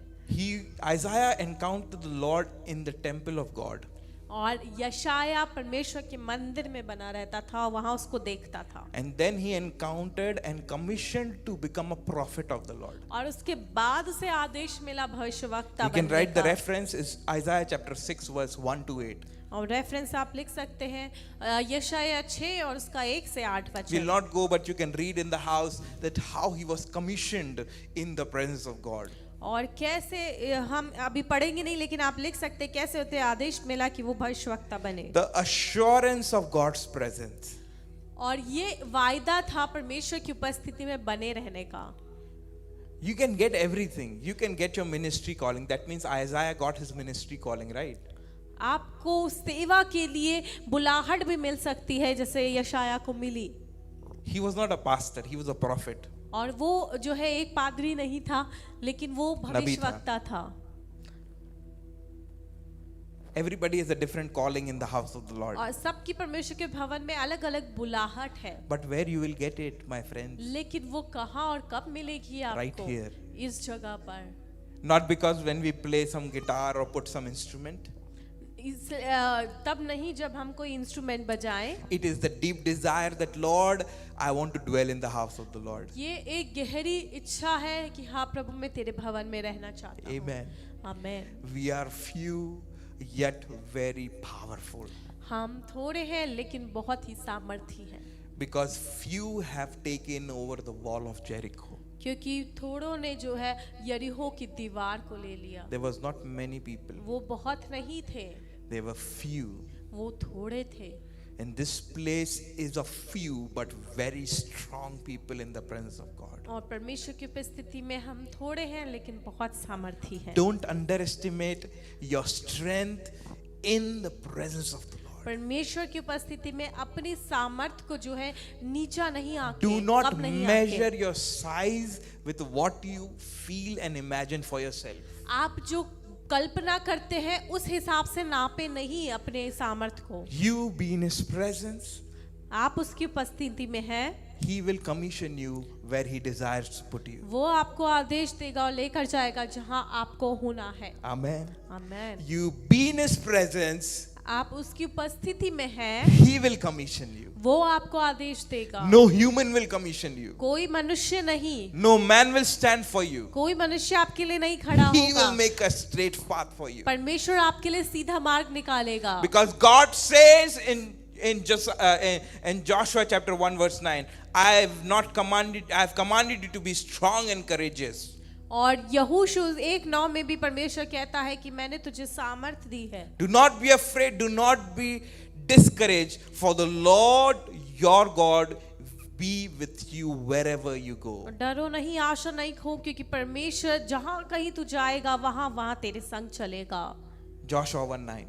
Isaiah encountered the Lord in the temple of God. और यशाया परमेश्वर के मंदिर में बना रहता था, वहां उसको देखता था। And then he encountered and commissioned to become a prophet of the Lord. और उसके बाद उसे आदेश मिला भविष्यवक्ता You can बनने write the का। reference is Isaiah chapter 6 verse 1 to 8. और रेफरेंस आप लिख सकते हैं यशाया 6 और उसका 1 से 8 We'll वचन। not go, but you can read in the house that how he was commissioned in the presence of God. और कैसे हम अभी पढ़ेंगे नहीं, लेकिन आप लिख सकते हैं कैसे होते आदेश मिला कि वो भविष्यवक्ता बने। The assurance of God's presence. और ये वायदा था परमेश्वर की उपस्थिति में बने रहने का। You can get everything. You can get your ministry calling. That means Isaiah got his ministry calling, right? आपको सेवा के लिए बुलाहट भी मिल सकती है जैसे यशाया को मिली। He was not a pastor, he was a prophet. और वो जो है एक पादरी नहीं था, लेकिन वो भविष्यवक्ता था। Everybody has a different calling in the house of the Lord. और सबकी परमेश्वर के भवन में अलग अलग बुलाहट है। But where you will get it, my friends? लेकिन वो कहाँ और कब मिलेगी आपको? Right here. इस जगह पर। Not because when we play some guitar or put some instrument. तब नहीं जब हम कोई इंस्ट्रूमेंट बजाएं। It is the deep desire that Lord, I want to dwell in the house of the Lord. ये एक गहरी इच्छा है कि हाँ प्रभु मैं तेरे भवन में रहना चाहता हूँ। Amen. Amen. We are few yet very powerful. हम थोड़े हैं लेकिन बहुत ही सामर्थी हैं। Because few have taken over the wall of Jericho. क्योंकि थोड़ों ने जो है यरीहो की दीवार को ले लिया। There was not many people. वो बहुत नहीं थे, There were few. वो थोड़े थे। And this place is of few but very strong people in the presence of God. और परमेश्वर की उपस्थिति में हम थोड़े हैं लेकिन बहुत सामर्थी हैं। Don't underestimate your strength in the presence of the Lord. परमेश्वर की उपस्थिति में अपनी सामर्थ को जो है नीचा नहीं आके, Do not कब नहीं measure आके। your size with what you feel and imagine for yourself. आप जो कल्पना करते हैं उस हिसाब से नापे नहीं अपने सामर्थ को। You be in His presence. आप उसकी उपस्थिति में हैं, He will commission you where He desires to put you. वो आपको आदेश देगा और लेकर जाएगा जहां आपको होना है। Amen. Amen. You be in His presence. आप उसकी उपस्थिति में हैं, He will commission you. वो आपको आदेश देगा। No human will commission you. कोई मनुष्य नहीं, No man will stand for you. कोई मनुष्य आपके लिए नहीं खड़ा He will होगा। make a straight path for you. परमेश्वर आपके लिए सीधा मार्ग निकालेगा। Because God says in Joshua chapter 1 verse 9, I have commanded you to be strong and courageous. और यहोशू 1:9 में भी परमेश्वर कहता है कि मैंने तुझे सामर्थ दी है। Do not be afraid, do not be discouraged, for the Lord your God be with you wherever you go. डरो नहीं, आशा नहीं खो, क्योंकि परमेश्वर जहां कहीं तू जाएगा वहां तेरे संग चलेगा। Joshua 1:9.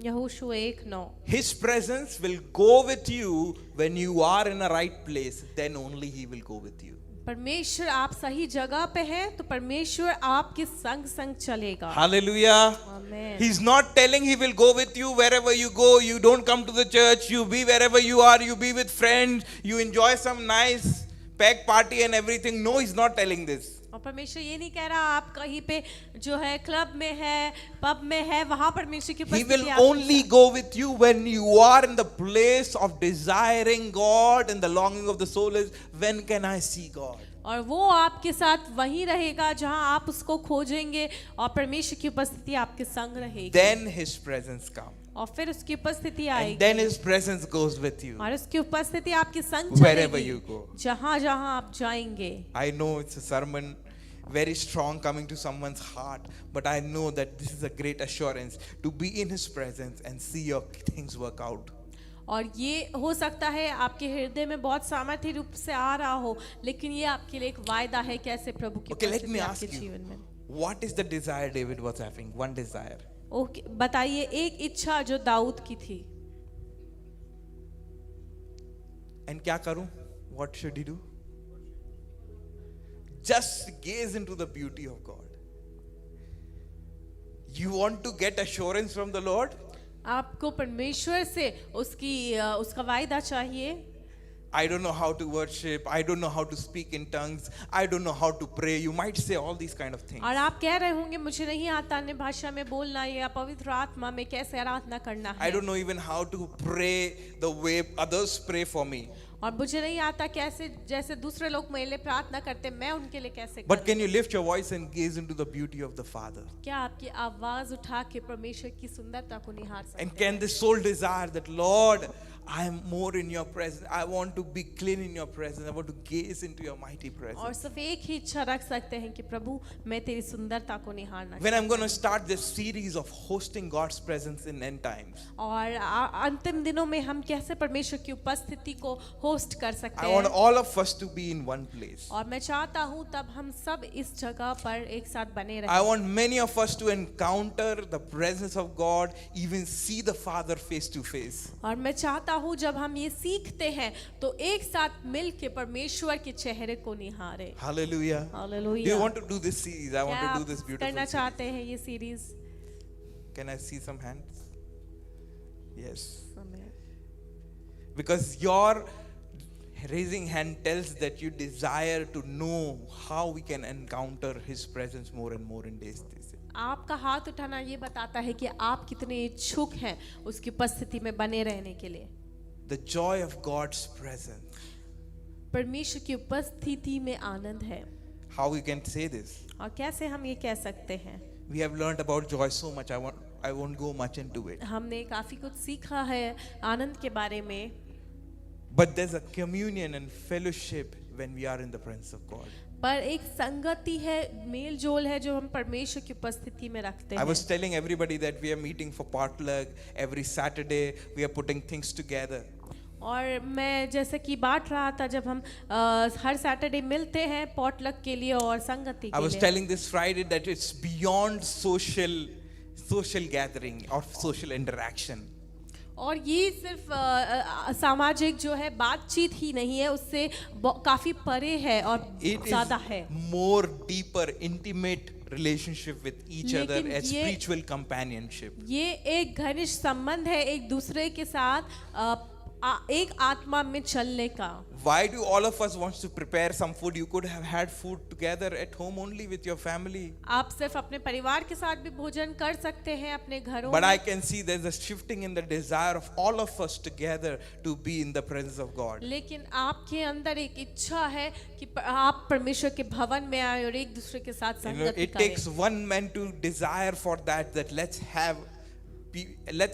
यहोशू 1:9। His presence will go with you when you are in a right place, then only He will go with you. परमेश्वर आप सही जगह पे हैं तो परमेश्वर आपके संग संग चलेगा। Hallelujah. आमीन। He's not telling He will go with you wherever you go. You don't come to the church, you be wherever you are, you be with friends, you enjoy some nice peg party and everything. No, He's not telling this. और परमेश्वर ये नहीं कह रहा आप कहीं पे जो है क्लब में है, पब में है, वहां परमेश्वर की He will उपस्थिति आपके only go with you when you are in the place of desiring God, and the longing of the soul is, when can I see God? और वो आपके साथ वहीं रहेगा जहां आप उसको खोजेंगे और परमेश्वर की उपस्थिति आपके संग रहेगी। Then His presence comes. और फिर उसकी उपस्थिति And आएगी then His presence goes with you. और उसकी उपस्थिति आपके संग Wherever चलेगी you go. जहां जहां आप जाएंगे। I know it's a sermon very strong coming to someone's heart, but I know that this is a great assurance to be in His presence and see your things work out. और ये हो सकता है आपके हृदय में बहुत सामर्थ्य रूप से आ रहा हो, लेकिन ये आपके लिए एक वायदा है कैसे प्रभु की Okay, let उपस्थिति me आपके ask you, जीवन में। what is the desire David was having? One desire. Okay, बताइए एक इच्छा जो दाऊद की थी। And क्या करूं? What should he do? Just gaze into the beauty of God. You want to get assurance from the Lord? आपको परमेश्वर से उसका वायदा चाहिए। I don't know how to worship. I don't know how to speak in tongues. I don't know how to pray. You might say all these kind of things. और आप कह रहे होंगे मुझे नहीं आता अन्य भाषा में बोलना या पवित्र आत्मा में कैसे आराधना करना I है, don't know even how to pray the way others pray for me. और मुझे नहीं आता कैसे जैसे दूसरे लोग मेरे लिए प्रार्थना करते मैं उनके लिए कैसे But करूं। can you lift your voice and gaze into the beauty of the Father? क्या आपकी आवाज उठा के परमेश्वर की सुंदरता को निहार सकते And हैं? can this soul desire that, Lord, I am more in your presence. I want to be clean in your presence. I want to gaze into your mighty और presence. सिर्फ एक ही इच्छा रख सकते हैं कि प्रभु मैं तेरी सुंदरता को निहारना When I'm going to start this series of hosting God's presence in end times, और अंतिम दिनों में हम कैसे परमेश्वर की उपस्थिति को होस्ट कर सकते I want हैं। all of us to be in one place. और मैं चाहता हूँ तब हम सब इस जगह पर एक साथ बने I रहें। want many of us to encounter the presence of God, even see the Father face to face. और मैं चाहता हूँ जब हम ये सीखते हैं तो एक साथ मिल के परमेश्वर के चेहरे को निहारे। Hallelujah. Do you hallelujah. want to do this series? I want क्या to do आप this beautiful करना series. चाहते हैं ये series? Can I see some hands? Yes. Because your raising hand tells that you desire to know how we can encounter His presence more and more in days. आपका हाथ उठाना ये बताता है कि आप कितने इच्छुक हैं उसकी उपस्थिति में बने रहने के लिए। The joy of God's presence. परमेश्वर की उपस्थिति में आनंद है। How we can say this? और कैसे हम ये कह सकते हैं? We have learned about joy so much. I won't go much into it. हमने काफी कुछ सीखा है आनंद के बारे में, But there's a communion and fellowship when we are in the presence of God. पर एक संगति है, मेल जोल है जो हम परमेश्वर की उपस्थिति में रखते I हैं। was telling everybody that we are meeting for potluck every Saturday. We are putting things together. और मैं जैसे कि बांट रहा था जब हम हर सैटरडे मिलते हैं पॉटलक के लिए और संगति I के was लिए। telling this Friday that it's beyond social gathering or social interaction. और ये सिर्फ सामाजिक जो है बातचीत ही नहीं है, उससे काफी परे है और It ज्यादा है। is more deeper, intimate relationship with each other लेकिन as ये- spiritual companionship. ये एक घनिष्ठ संबंध है एक दूसरे के साथ एक आत्मा में चलने का। Why do all of us wants to prepare some food? You could have had food together at home only with your family. आप सिर्फ अपने परिवार के साथ भी भोजन कर सकते हैं अपने घरों But में। I can see there's a shifting in the desire of all of us together to be in the presence of God. लेकिन आपके अंदर एक इच्छा है कि आप परमेश्वर के भवन में आए और एक दूसरे के साथ You know, संगति it करें। takes one man to desire for that let's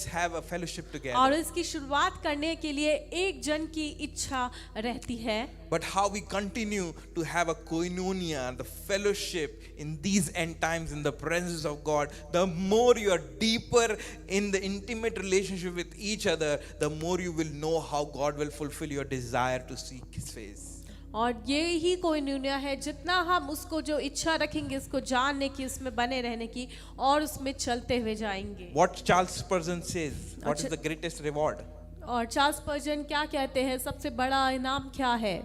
have a fellowship और together. इसकी शुरुआत करने के लिए एक जन की इच्छा रहती है। But how we continue to have a koinonia, the fellowship in these end times in the presence of God, the more you are deeper in the intimate relationship with each other, the more you will know how God will fulfill your desire to seek His face. और ये ही कोइन्यूनिया है, जितना हम उसको जो इच्छा रखेंगे इसको जानने की, उसमें बने रहने की और उसमें चलते हुए जाएंगे। What Charles Spurgeon says, what is the greatest reward? और चार्ल्स स्पर्जन क्या कहते हैं, सबसे बड़ा इनाम क्या है?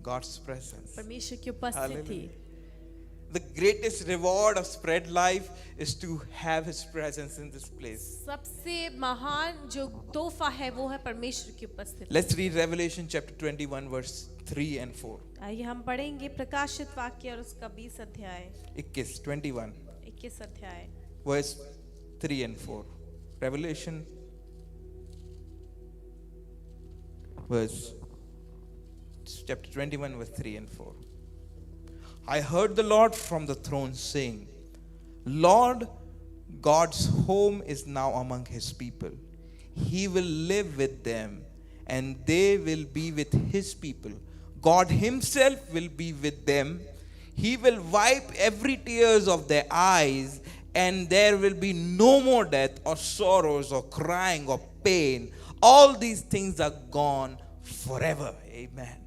God's presence. परमेश्वर की उपस्थिति। The greatest reward of spread life is to have His presence in this place. सबसे महान जो तोहफा है वो है परमेश्वर की उपस्थिति। Let's read Revelation chapter 21 verse 3 and 4. आइए हम पढ़ेंगे प्रकाशित वाक्य और उसका 20 अध्याय, 21 अध्याय verse 3 and 4. Revelation chapter 21 verse 3 and 4. I heard the Lord from the throne saying, Lord, God's home is now among His people. He will live with them, and they will be with His people. God Himself will be with them. He will wipe every tears of their eyes, and there will be no more death or sorrows or crying or pain. All these things are gone forever. Amen.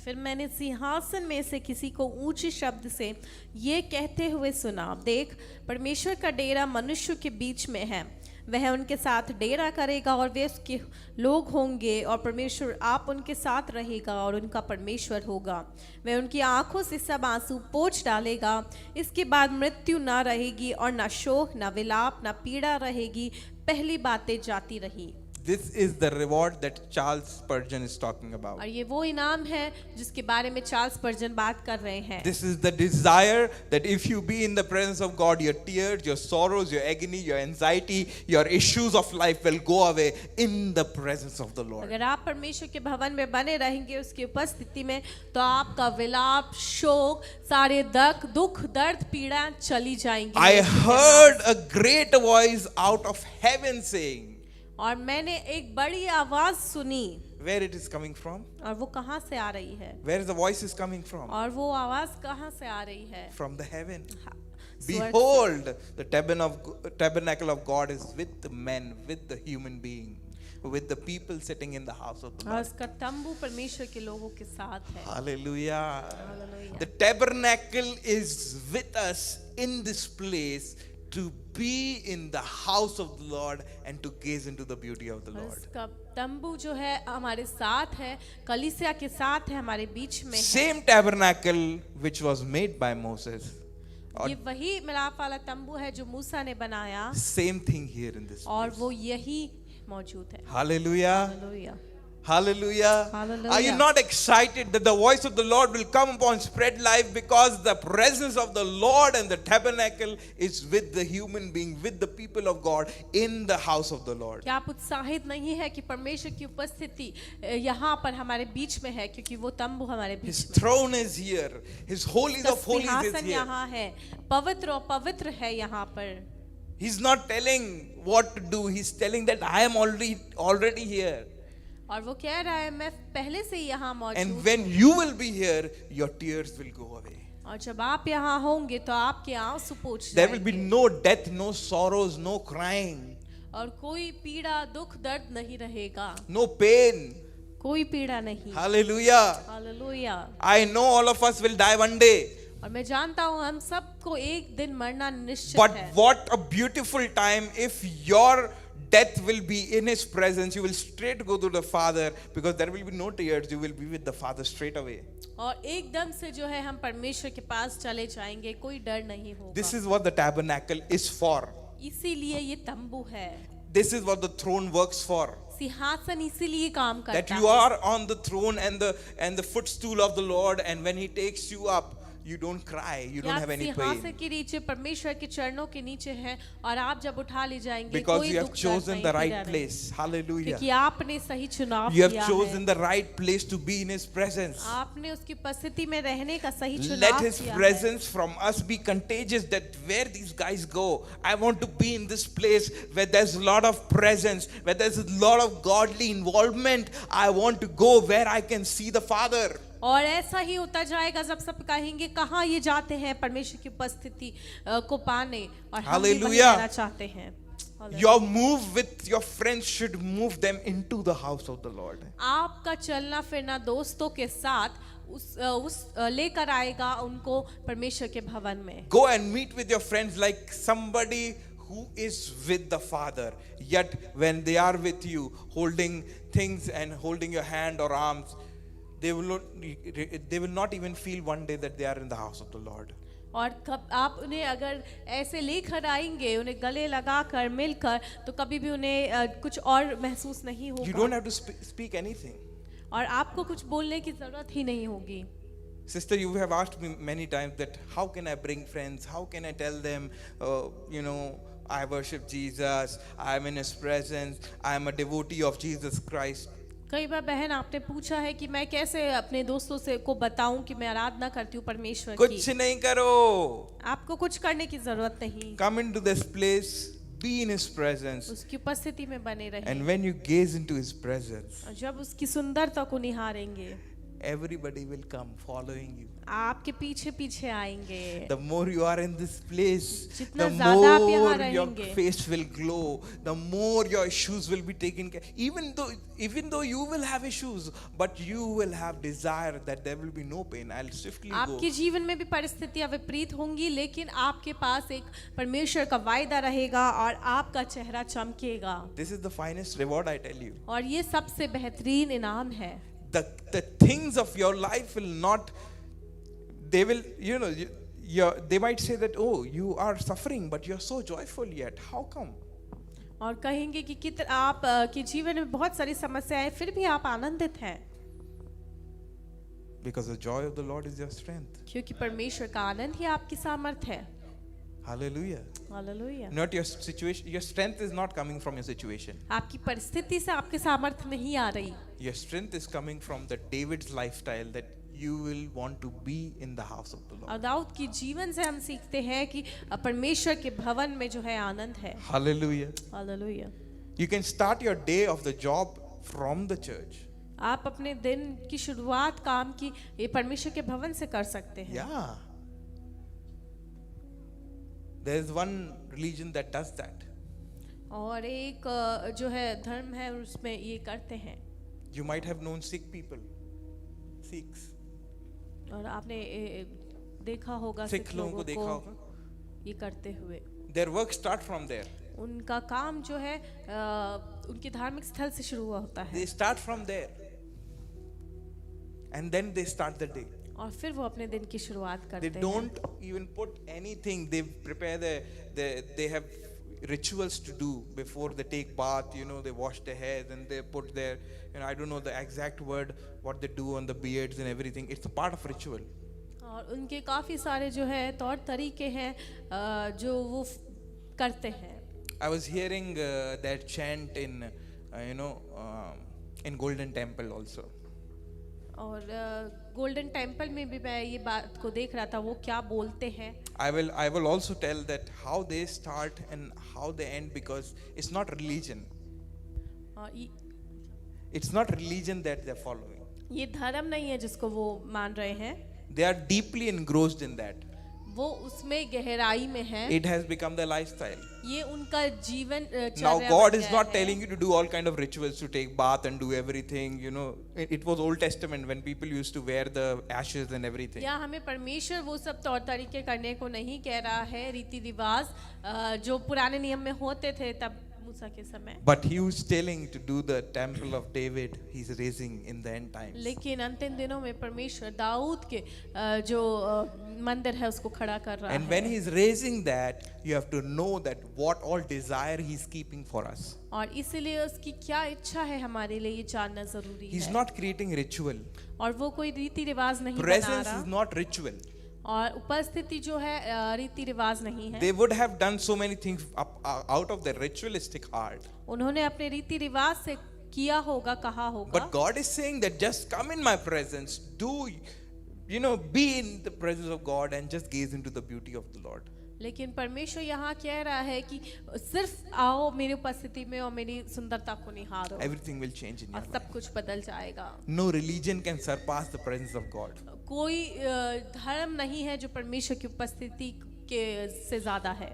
फिर मैंने सिंहासन में से किसी को ऊंचे शब्द से ये कहते हुए सुना, देख, परमेश्वर का डेरा मनुष्य के बीच में है। वह उनके साथ डेरा करेगा और वे उसके लोग होंगे, और परमेश्वर आप उनके साथ रहेगा और उनका परमेश्वर होगा। वह उनकी आंखों से सब आंसू पोंछ डालेगा। इसके बाद मृत्यु ना रहेगी और ना शोक, ना विलाप, ना पीड़ा रहेगी। पहली बातें जाती रही। This is the reward that Charles Spurgeon is talking about. और ये वो इनाम है जिसके बारे में चार्ल्स स्पर्जन बात कर रहे हैं। This is the desire that if you be in the presence of God, your tears, your sorrows, your agony, your anxiety, your issues of life will go away in the presence of the Lord. अगर आप परमेश्वर के भवन में बने रहेंगे उसकी उपस्थिति में, तो आपका विलाप, शोक, सारे दुख, दर्द, पीड़ा चली जाएंगी। I heard a great voice out of heaven saying, और मैंने एक बड़ी आवाज सुनी। where it is coming from? और वो कहाँ से आ रही है? Where is the voice is coming from? और वो आवाज कहाँ से आ रही है? From the heaven. स्वर्ग से। Behold, the tabernacle of God is with the men, with the human being, with the people sitting in the house of the और Lord. उसका तंबू परमेश्वर के लोगों के साथ है। Hallelujah. Hallelujah. The tabernacle is with us in this place to be in the house of the Lord and to gaze into the beauty of the और Lord. उसका तंबू जो है हमारे साथ है, कलीसिया के साथ है, हमारे बीच में है। Same tabernacle which was made by Moses. ये वही मिलाप वाला तंबू है जो मूसा ने बनाया, Same thing here in this और place. वो यही मौजूद है। Hallelujah. Hallelujah. Hallelujah. Hallelujah. Are you not excited that the voice of the Lord will come upon spread life, because the presence of the Lord and the tabernacle is with the human being, with the people of God in the house of the Lord? क्या आप उत्साहित नहीं है कि परमेश्वर की उपस्थिति यहाँ पर हमारे बीच में है, क्योंकि वो तंबू हमारे His बीच में throne is here. His holies है। of holies is सिंहासन here. यहाँ है, पवित्र और पवित्र है यहाँ पर। He's not telling what to do. He's telling that I am already here. और वो कह रहा है मैं पहले से ही यहाँ मौजूद And हूँ। when you will be here, your tears will go away. और जब आप यहाँ होंगे तो आपके आंसू पोंछ There will be जाएंगे, no death, no sorrows, no crying, और कोई पीड़ा, दुख, दर्द नहीं रहेगा, no pain. कोई पीड़ा नहीं। Hallelujah. Hallelujah. I know all of us will die one day. और मैं जानता हूँ हम सबको एक दिन मरना निश्चित But है। what a beautiful time if your death will be in His presence. You will straight go to the Father, because there will be no tears. You will be with the Father straight away. और एकदम से जो है हम परमेश्वर के पास चले जाएंगे, कोई डर नहीं होगा। This is what the tabernacle is for. इसीलिए ये तंबू है। This is what the throne works for. सिंहासन इसीलिए काम That करता you है are on the throne and the footstool of the Lord, and when He takes you up, you don't cry, you कि don't आप have any सिंहासन pain. के नीचे परमेश्वर के चरणों के नीचे हैं और आप जब उठा ले जाएंगे Because कोई you have दुख दर्द chosen नहीं the पीड़ा right नहीं। place. Hallelujah. क्योंकि आपने सही चुनाव You have किया chosen है the right place to be in His presence. आपने उसकी उपस्थिति में रहने का सही Let चुनाव His किया है presence from us be contagious, that where these guys go, I want to be in this place where there's a lot of presence, where there's a lot of godly involvement. I want to go where I can see the Father. और ऐसा ही होता जाएगा जब सब कहेंगे कहाँ ये जाते हैं परमेश्वर की उपस्थिति को पाने और हम भी वहीं Hallelujah. रहना चाहते हैं Your move with your friends should move them into the house of the Lord. आपका चलना फिरना दोस्तों के साथ उस लेकर आएगा उनको परमेश्वर के भवन में Go and meet with your friends like somebody who is with the Father. Yet when they are with you, holding things and holding your hand or arms, they will not even feel one day that they are in the house of the Lord. और कब आप उन्हें अगर ऐसे लेकर आएंगे उन्हें गले लगाकर मिलकर तो कभी भी उन्हें कुछ और महसूस नहीं You होगा don't have to speak anything. और आपको कुछ बोलने की जरूरत ही नहीं होगी Sister, you have asked me many times that how can I bring friends? How can I tell them, I worship Jesus, I am in His presence, I am a devotee of Jesus Christ. कई बार बहन आपने पूछा है कि मैं कैसे अपने दोस्तों से को बताऊं कि मैं आराधना करती हूँ परमेश्वर की कुछ नहीं करो. आपको कुछ करने की जरूरत नहीं Come into this place, be in His presence. उसकी उपस्थिति में बने रहें And when you gaze into His presence, और जब उसकी सुंदरता को निहारेंगे everybody will come following you. आपके पीछे पीछे आएंगे The more you are in this place, जितना the ज़्यादा आप यहाँ more your रहेंगे। face will glow, the more your issues will be taken care. Even though you will have issues, but you will have desire that there will be no pain. I'll swiftly go. आपके जीवन में भी परिस्थितियां विपरीत होंगी लेकिन आपके पास एक परमेश्वर का वायदा रहेगा और आपका चेहरा चमकेगा This is the finest reward, I tell you. और ये सबसे बेहतरीन इनाम है The things of your life will not, they will, they might say that, oh, you are suffering, but you're so joyful yet. How come? और कहेंगे कि आप के जीवन में बहुत सारी समस्याएं फिर भी आप आनंदित हैं Because the joy of the Lord is your strength. क्योंकि परमेश्वर का आनंद ही आपकी सामर्थ है Hallelujah. Hallelujah Not your situation. Your strength is not coming from your situation. आपकी परिस्थिति से आपके सामर्थ नहीं आ रही Your strength is coming from the David's lifestyle that you will want to be in the house of the Lord. और दाऊद के जीवन से हम सीखते हैं कि परमेश्वर के भवन में जो है आनंद है Hallelujah. Hallelujah You can start your day of the job from the church. आप अपने दिन की शुरुआत काम की ये परमेश्वर के भवन से कर सकते हैं Yeah. There is one religion that does that. और एक जो है धर्म है उसमें ये करते हैं You might have known Sikh people. Sikhs. और आपने देखा होगा सिख लोगों को देखा होगा. ये करते हुए Their work start from there. उनका काम जो है उनके धार्मिक स्थल से शुरू होता है They start from there. And then they start the day. और फिर वो अपने दिन की शुरुआत They करते हैं don't even put anything. They prepare they have rituals to do before they take bath. They wash their hair and they put their, I don't know the exact word, what they do on the beards and everything. It's a part of ritual. और उनके काफी सारे जो है तौर तरीके हैं जो वो करते हैं I was hearing that chant in, in Golden Temple also. और गोल्डन टेम्पल में भी मैं ये बात को देख रहा था वो क्या बोलते हैं I will also tell that how they start and how they end, because it's not religion. It's not religion that they're following. ये धर्म नहीं है जिसको वो मान रहे हैं They are deeply engrossed in that. वो उसमें गहराई में है It has become their lifestyle. ये उनका जीवन Now चर्या God बन is गया not है। telling you to do all kind of rituals, to take bath and do everything. It was Old Testament when people used to wear the ashes and everything. या हमें परमेश्वर वो सब तौर तरीके करने को नहीं कह रहा है रीति रिवाज जो पुराने नियम में होते थे तब मूसा के समय, But he was telling to do the temple of David, he's raising in the end times. लेकिन अंतिम दिनों में परमेश्वर दाऊद के जो मंदिर है उसको खड़ा कर रहा And when है। he's raising that, you have to know that what all desire he's keeping for us. और इसीलिए उसकी क्या इच्छा है हमारे लिए ये जानना जरूरी He's है। not creating ritual. और वो कोई रीति रिवाज नहीं बना Presence रहा, is not ritual. और उपस्थिति जो है रीति रिवाज नहीं है। They would have done so many things out of their ritualistic heart. उन्होंने अपने रीति रिवाज से किया होगा, कहा होगा, But God is saying that just come in my presence, be in the presence of God and just gaze into the beauty of the Lord. लेकिन परमेश्वर यहाँ कह रहा है कि सिर्फ आओ मेरी उपस्थिति में और मेरी सुंदरता को निहारो, Everything will change in your और life. सब कुछ बदल जाएगा। No religion can surpass the presence of God. कोई धर्म नहीं है जो परमेश्वर की उपस्थिति के से ज्यादा है।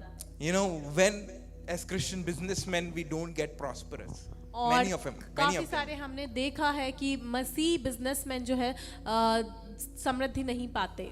When as Christian businessmen we don't get prosperous. और Many of them. काफी सारे हमने देखा है कि मसीह बिजनेसमैन जो है समृद्धि नहीं पाते।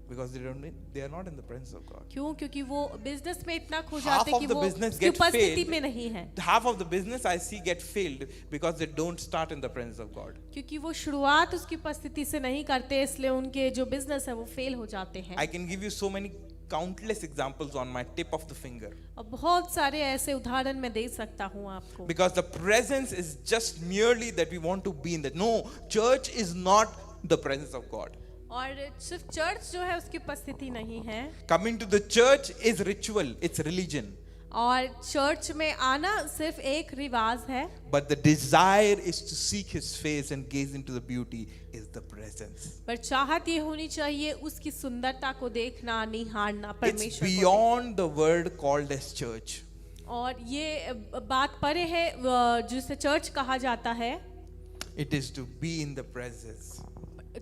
Because they are not in the presence of God. क्यों? क्योंकि वो बिजनेस में इतना खो Half जाते of कि the वो business उसकी get उपस्थिति failed. में नहीं है, Half of the business I see get failed because they don't start in the presence of God. क्योंकि वो शुरुआत उसकी उपस्थिति से नहीं करते, इसलिए उनके जो बिजनेस है वो फेल हो जाते हैं। I can give you so many countless examples on my tip of the finger. और बहुत सारे ऐसे उदाहरण मैं दे सकता हूँ आपको। Because the presence is just merely that we want to be in that. No, church is not the presence of God. और सिर्फ चर्च जो है उसकी उपस्थिति नहीं है, Coming to the church is ritual, it's religion. और चर्च में आना सिर्फ एक रिवाज है, But the desire is to seek His face and gaze into the beauty is the presence. पर चाहत ये होनी चाहिए उसकी सुंदरता को देखना, निहारना, It's परमेश्वर को beyond the word called as church. देखना। और ये बात परे है जिसे चर्च कहा जाता है। It is to be in the presence.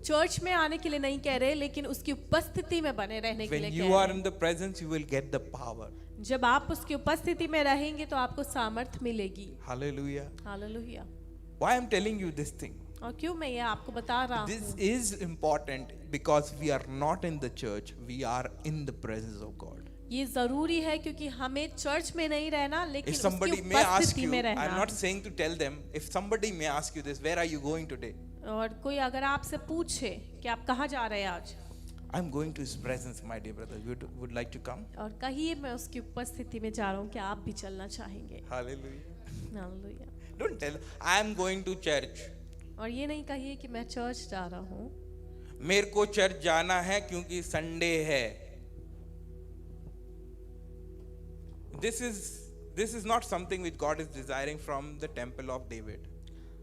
Church में आने के लिए नहीं कह रहे, लेकिन उसकी उपस्थिति में बने रहने के When लिए you कह are रहे in the presence, you will get the power. हैं। जब आप उसकी उपस्थिति में रहेंगे तो आपको सामर्थ मिलेगी। Hallelujah. Hallelujah. Why I'm telling you this thing? और क्यों मैं ये आपको बता रहा This हूँ? is important because we are not in the church, we are in the presence of God. ये जरूरी है क्योंकि हमें चर्च में नहीं रहना, लेकिन If उसकी somebody may ask उपस्थिति you, में I'm रहना। not saying to tell them, if somebody may ask you this, where are you going today? और कोई अगर आपसे पूछे कि आप कहाँ जा रहे हैं आज, I'm going to His presence, my dear brother. Would like to come? और कहिए मैं उसकी उपस्थिति में जा रहा हूँ, क्या आप भी चलना चाहेंगे? Hallelujah. Hallelujah. Don't tell, I'm going to church. और ये नहीं कहिए कि मैं चर्च जा रहा हूँ, मेरे को चर्च जाना है क्योंकि संडे है. This is not something which God is desiring from the temple of David.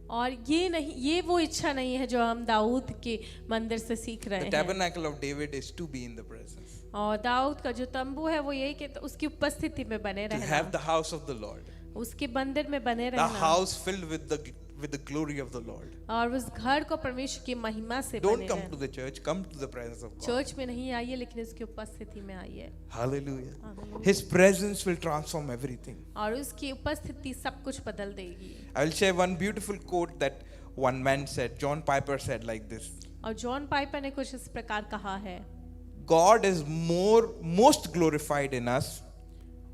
और ये वो इच्छा नहीं है जो हम दाऊद के मंदिर से सीख रहे The हैं। tabernacle of David is to be in the presence, और दाऊद का जो तंबू है वो यही कि उसकी उपस्थिति में बने to रहना, have the house of the Lord, उसके मंदिर में बने the रहना, house filled with the glory of the Lord. और उस घर को परमेश्वर की महिमा से Don't बने come to रहना। the church, come to the presence of God. Church में नहीं आइए, लेकिन उसकी उपस्थिति में आइए। Hallelujah. Hallelujah। His presence will transform everything. और उसकी उपस्थिति सब कुछ बदल देगी। I will share one beautiful quote that one man said. John Piper said like this: और जॉन पाइपर ने कुछ इस प्रकार कहा है, God is most glorified in us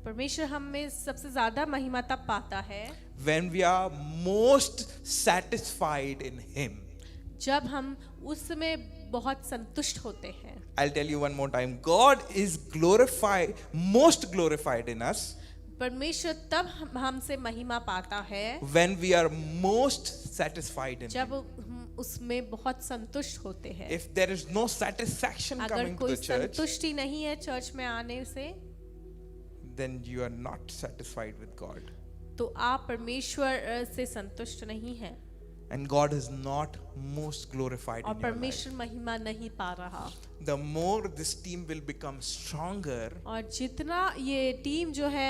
परमेश्वर हमें सबसे ज्यादा महिमा तब पाता है when we are most satisfied in Him. जब हम उसमें बहुत संतुष्ट होते हैं। I'll tell you one more time. God is most glorified in us परमेश्वर तब हमसे महिमा पाता है when we are most satisfied in जब Him. हम उसमें बहुत संतुष्ट होते हैं। If there is no satisfaction अगर coming to कोई the church, संतुष्टि नहीं है चर्च में आने से, then you are not satisfied with God. तो आप परमेश्वर से संतुष्ट नहीं हैं And God is not most glorified और in your life. परमेश्वर महिमा नहीं पा रहा। The more this team will become stronger, और जितना ये टीम जो है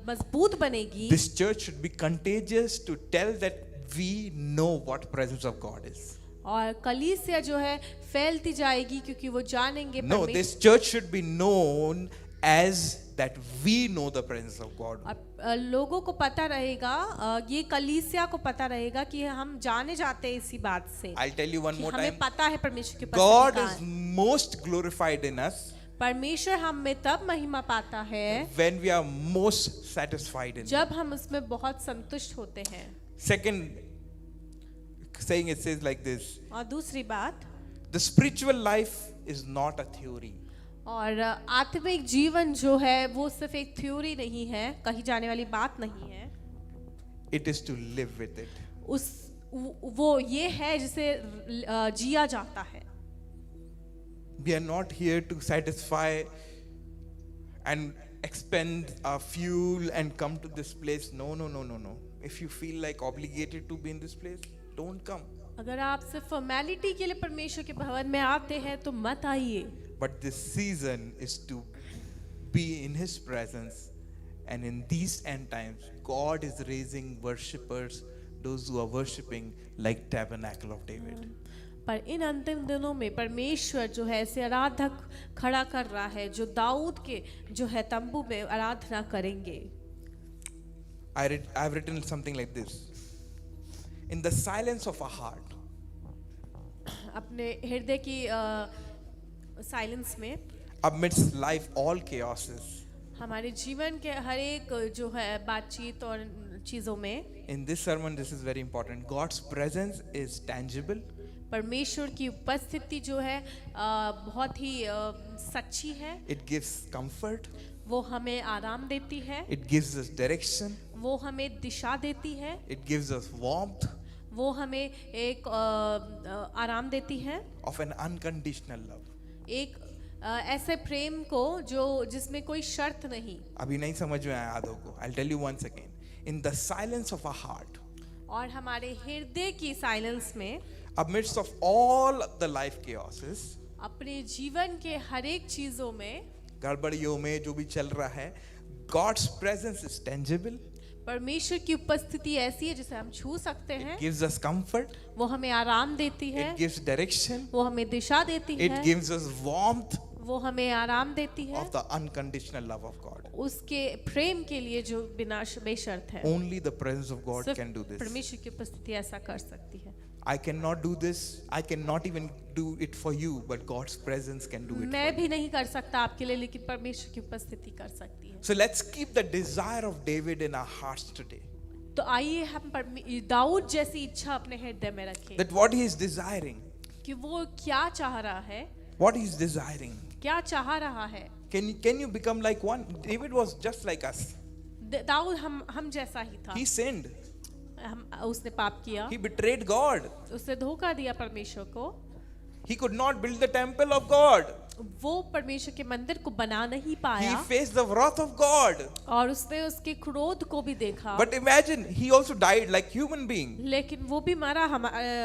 मजबूत बनेगी, this church should be contagious to tell that we know what presence of God is. और कलीसिया जो है फैलती जाएगी क्योंकि वो जानेंगे No, this church should be known as that we know the presence of God. लोगों को पता रहेगा, ये कलीसिया को पता रहेगा कि हम जाने जाते हैं इसी बात से I'll tell you one कि more हमें time. पता है परमेश्वर की God उपस्थिति is कहाँ है। most glorified in us परमेश्वर हम में तब महिमा पाता है when we are most satisfied in Him. जब हम उसमें बहुत संतुष्ट होते हैं। Second saying, it says like this: और दूसरी बात, the spiritual life is not a theory. और आत्मिक जीवन जो है वो सिर्फ एक थ्योरी नहीं है, कही जाने वाली बात नहीं है। It is to live with it. वो ये है जिसे जिया जाता है। We are not here to satisfy and expend our fuel and come to this place. No, no, no, no, no. If you feel like obligated to be in this place, don't come. अगर आप सिर्फ formality के लिए परमेश्वर के भवन में आते हैं तो मत आइए। But this season is to be in His presence. And in these end times, God is raising worshippers, those who are worshiping like Tabernacle of David. पर इन अंतिम दिनों में परमेश्वर जो है ऐसे आराधक खड़ा कर रहा है जो दाऊद के जो है तंबू में आराधना करेंगे। I've written something like this: in the silence of our heart, अपने हृदय की साइलेंस में, amidst life all chaoses, हमारे जीवन के हर एक जो है बातचीत और चीजों में, in this sermon this is very important. God's presence is tangible. परमेश्वर की उपस्थिति जो है बहुत ही सच्ची है। It gives comfort. वो हमें आराम देती है। It gives us direction. वो हमें दिशा देती है। It gives us warmth. वो हमें एक आराम देती है। Of an unconditional love. एक ऐसे प्रेम को जो जिसमें कोई शर्त नहीं। अभी नहीं समझ में आया आधों को। I'll tell you once again. In the silence of our heart, और हमारे हृदय की साइलेंस में, amidst of all the life chaoses, अपने जीवन के हर एक चीजों में, गड़बड़ियों में जो भी चल रहा है, God's presence is tangible. परमेश्वर की उपस्थिति ऐसी है जिसे हम छू सकते हैं। It gives us comfort. वो हमें आराम देती है। It gives direction. वो हमें दिशा देती है। It gives us warmth वो हमें आराम देती है। of the unconditional love of God. उसके प्रेम के लिए जो बिना बेशर्त है। Only the presence of God can do this. परमेश्वर की उपस्थिति ऐसा कर सकती है। I cannot do this. I cannot even do it for you, but God's presence can do it. मैं भी नहीं कर सकता आपके लिए, लेकिन परमेश्वर की उपस्थिति कर सकती है। So let's keep the desire of David in our hearts today. तो आइए हम दाऊद जैसी इच्छा अपने हृदय में रखें। That what he is desiring. कि वो क्या चाह रहा है? What he is desiring. क्या चाह रहा है? Can you become like one? David was just like us. Dawood हम जैसा ही था। He sinned. उसने पाप किया। He betrayed God. उसने धोखा दिया परमेश्वर को। He could not build the temple of God. वो परमेश्वर के मंदिर को बना नहीं पाया। He faced the wrath of God. और उसने उसके क्रोध को भी देखा। But imagine, he also died like human being. लेकिन वो भी मरा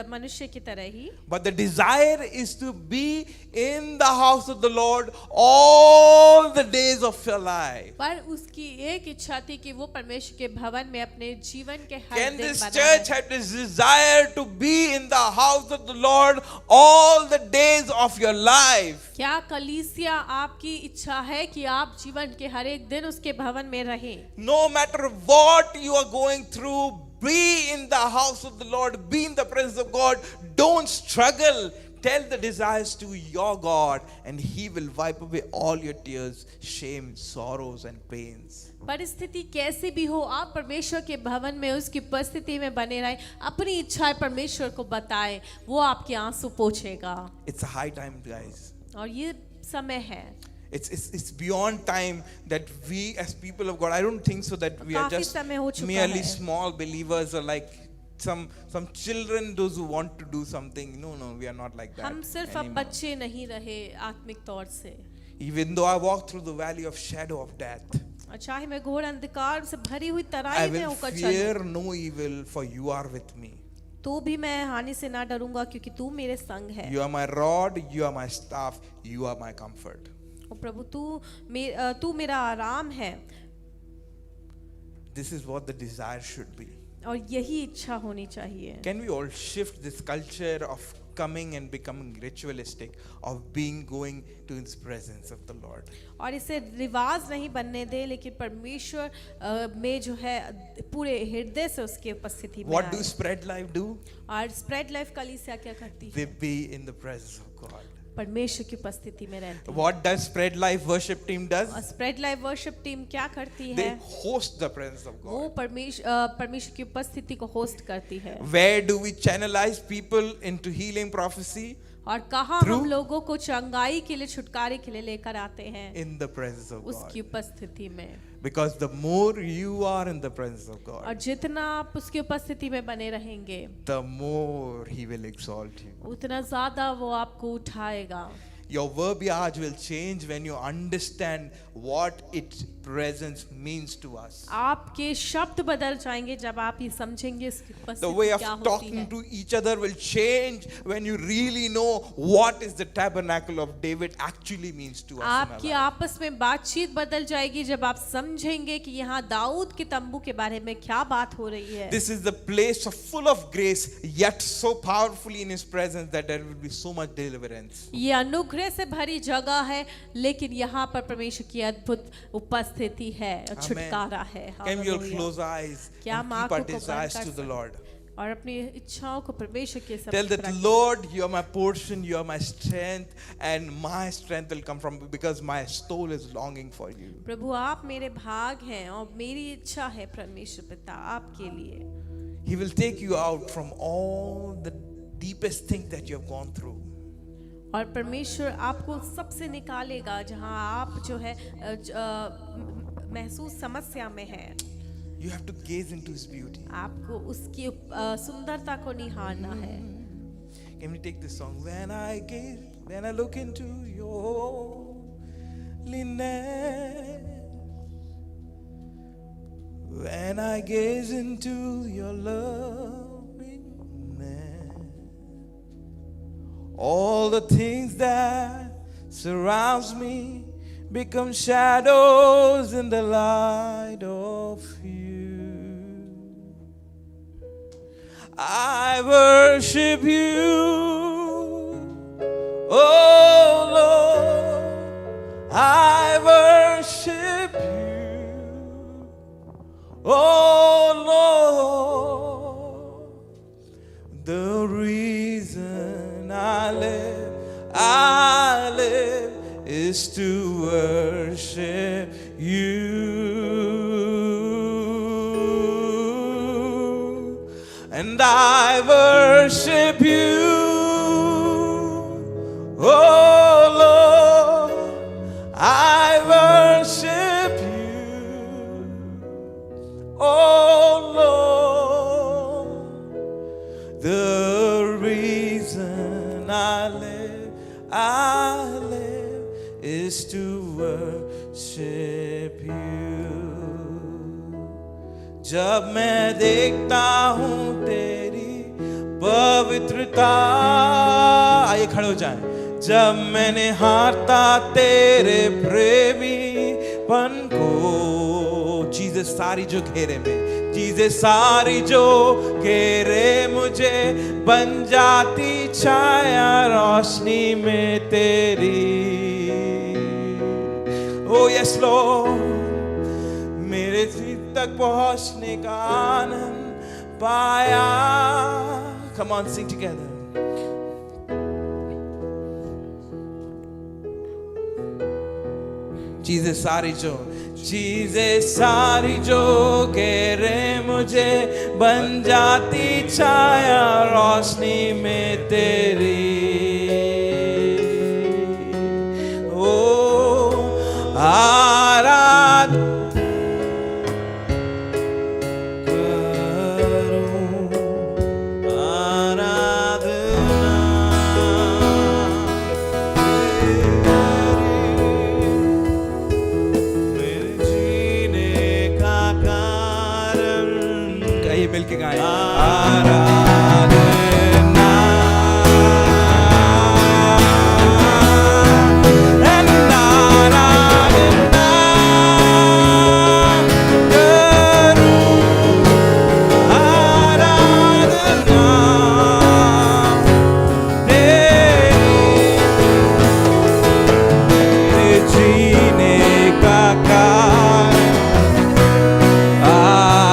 मनुष्य की तरह ही। But the desire is to be in the house of the Lord all the days of your life. पर उसकी एक इच्छा थी कि वो परमेश्वर के भवन में अपने जीवन के हर Can दिन this बना church रहे। have this desire to be in the house of the Lord all the days of your life? क्या कलीसिया आपकी इच्छा है कि आप जीवन के हर एक दिन उसके भवन में रहें? No matter what you are going through, be in the house of the Lord, be in the presence of God. Don't struggle. Tell the desires to your God, and He will wipe away all your tears, shame, sorrows, and pains. परिस्थिति कैसी भी हो, आप परमेश्वर के भवन में उसकी उपस्थिति में बने रहें, अपनी इच्छाएं परमेश्वर को बताएं, वो आपके आंसू पोंछेगा। It's a high time, guys. और ये समय है। It's beyond time that we as people of God, I don't think so that we are काफी just समय हो चुका merely है। small believers or like some children, those who want to do something. No, we are not like that हम सिर्फ अब anymore. बच्चे नहीं रहे आत्मिक तौर से। Even though I walk through the valley of shadow of death, और चाहे मैं घोर अंधकार से भरी हुई I तराई में will होकर fear चलूं, no evil, for you are with me. तो भी मैं हानि से ना डरूंगा क्योंकि तू मेरे संग है। You are my rod, you are my staff, you are my comfort. और प्रभु तू मेरा आराम है। This is what the desire should be. और यही इच्छा होनी चाहिए। Can we all shift this culture of coming and becoming ritualistic, of going to His presence of the Lord? और इसे रिवाज नहीं बनने दे, लेकिन परमेश्वर में जो है पूरे हृदय से उसकी उपस्थिति में What do आए। Spread Life do? और स्प्रेड लाइफ कलीसिया क्या करती They है? be in the presence of God. परमेश्वर की उपस्थिति में रहते हैं। What does Spread Life worship team does? और स्प्रेड लाइव वर्शिप टीम क्या करती They है? host the presence of वो God. परमेश्वर की उपस्थिति को होस्ट करती है। Where do we channelize people into healing prophecy? और कहाँ Through? हम लोगों को चंगाई के लिए, छुटकारे के लिए लेकर आते हैं? In the presence of God. उसकी उपस्थिति में। Because the more you are in the presence of और God, जितना आप उसकी उपस्थिति में बने रहेंगे, the more He will exalt you. उतना ज्यादा वो आपको उठाएगा। Your verbiage will change when you understand what its presence means to us. आपके शब्द बदल जाएंगे जब आप ये समझेंगे इसकी The way उपस्थिति of क्या होती talking है। to each other will change when you really know what is the tabernacle of David actually means to us. आपकी in our life. आपस में बातचीत बदल जाएगी जब आप समझेंगे कि यहाँ दाऊद के तंबू के बारे में क्या बात हो रही है। This is the place of full of grace, yet so powerfully in His presence that there will be so much deliverance. ये अनुग्रह से भरी जगह है, लेकिन यहाँ पर परमेश्वर की अद्भुत उपस्थिति है और Amen. छुटकारा है। Can we all hallelujah. close our eyes क्या and हम keep our आंखों को बंद desires कर to the सकते Lord? और अपनी इच्छाओं को परमेश्वर के Tell समक्ष that, रखें। Lord, you are my portion, you are my strength, and my strength will come from because my soul is longing for you. प्रभु आप मेरे भाग हैं और मेरी इच्छा है परमेश्वर पिता आपके लिए। He will take you out from all the deepest things that you have gone through. और परमेश्वर आपको सबसे निकालेगा जहां आप जो है महसूस समस्या में है। You have to gaze into His beauty. आपको उसकी सुंदरता को निहारना है। Can we take this song? When I look into your holiness, when I gaze into your loveliness, all the things that surrounds me become shadows in the light of you. I worship you, oh Lord. I worship you, oh Lord. The reason I live is to worship you, and I worship you, oh Lord. I worship you, oh Lord. The reason I live is to worship you. जब मैं देखता हूँ तेरी पवित्रता, आइए खड़े हो जाएं। जब मैंने हारता तेरे प्रेमीपन को, चीजें सारी जो घेरे में, चीजें सारी जो घेरे मुझे, बन जाती छाया रोशनी में तेरी। ओ यस लॉर्ड, मेरे जीत तक पहुंचने का आनंद पाया। Come on, sing together. चीजें सारी जो घेरे मुझे, बन जाती छाया रोशनी में तेरी। ओ आराध मिलके गाएं। आराधना and आराधना करूं, आराधना तेरे जीने का कारण, आराधना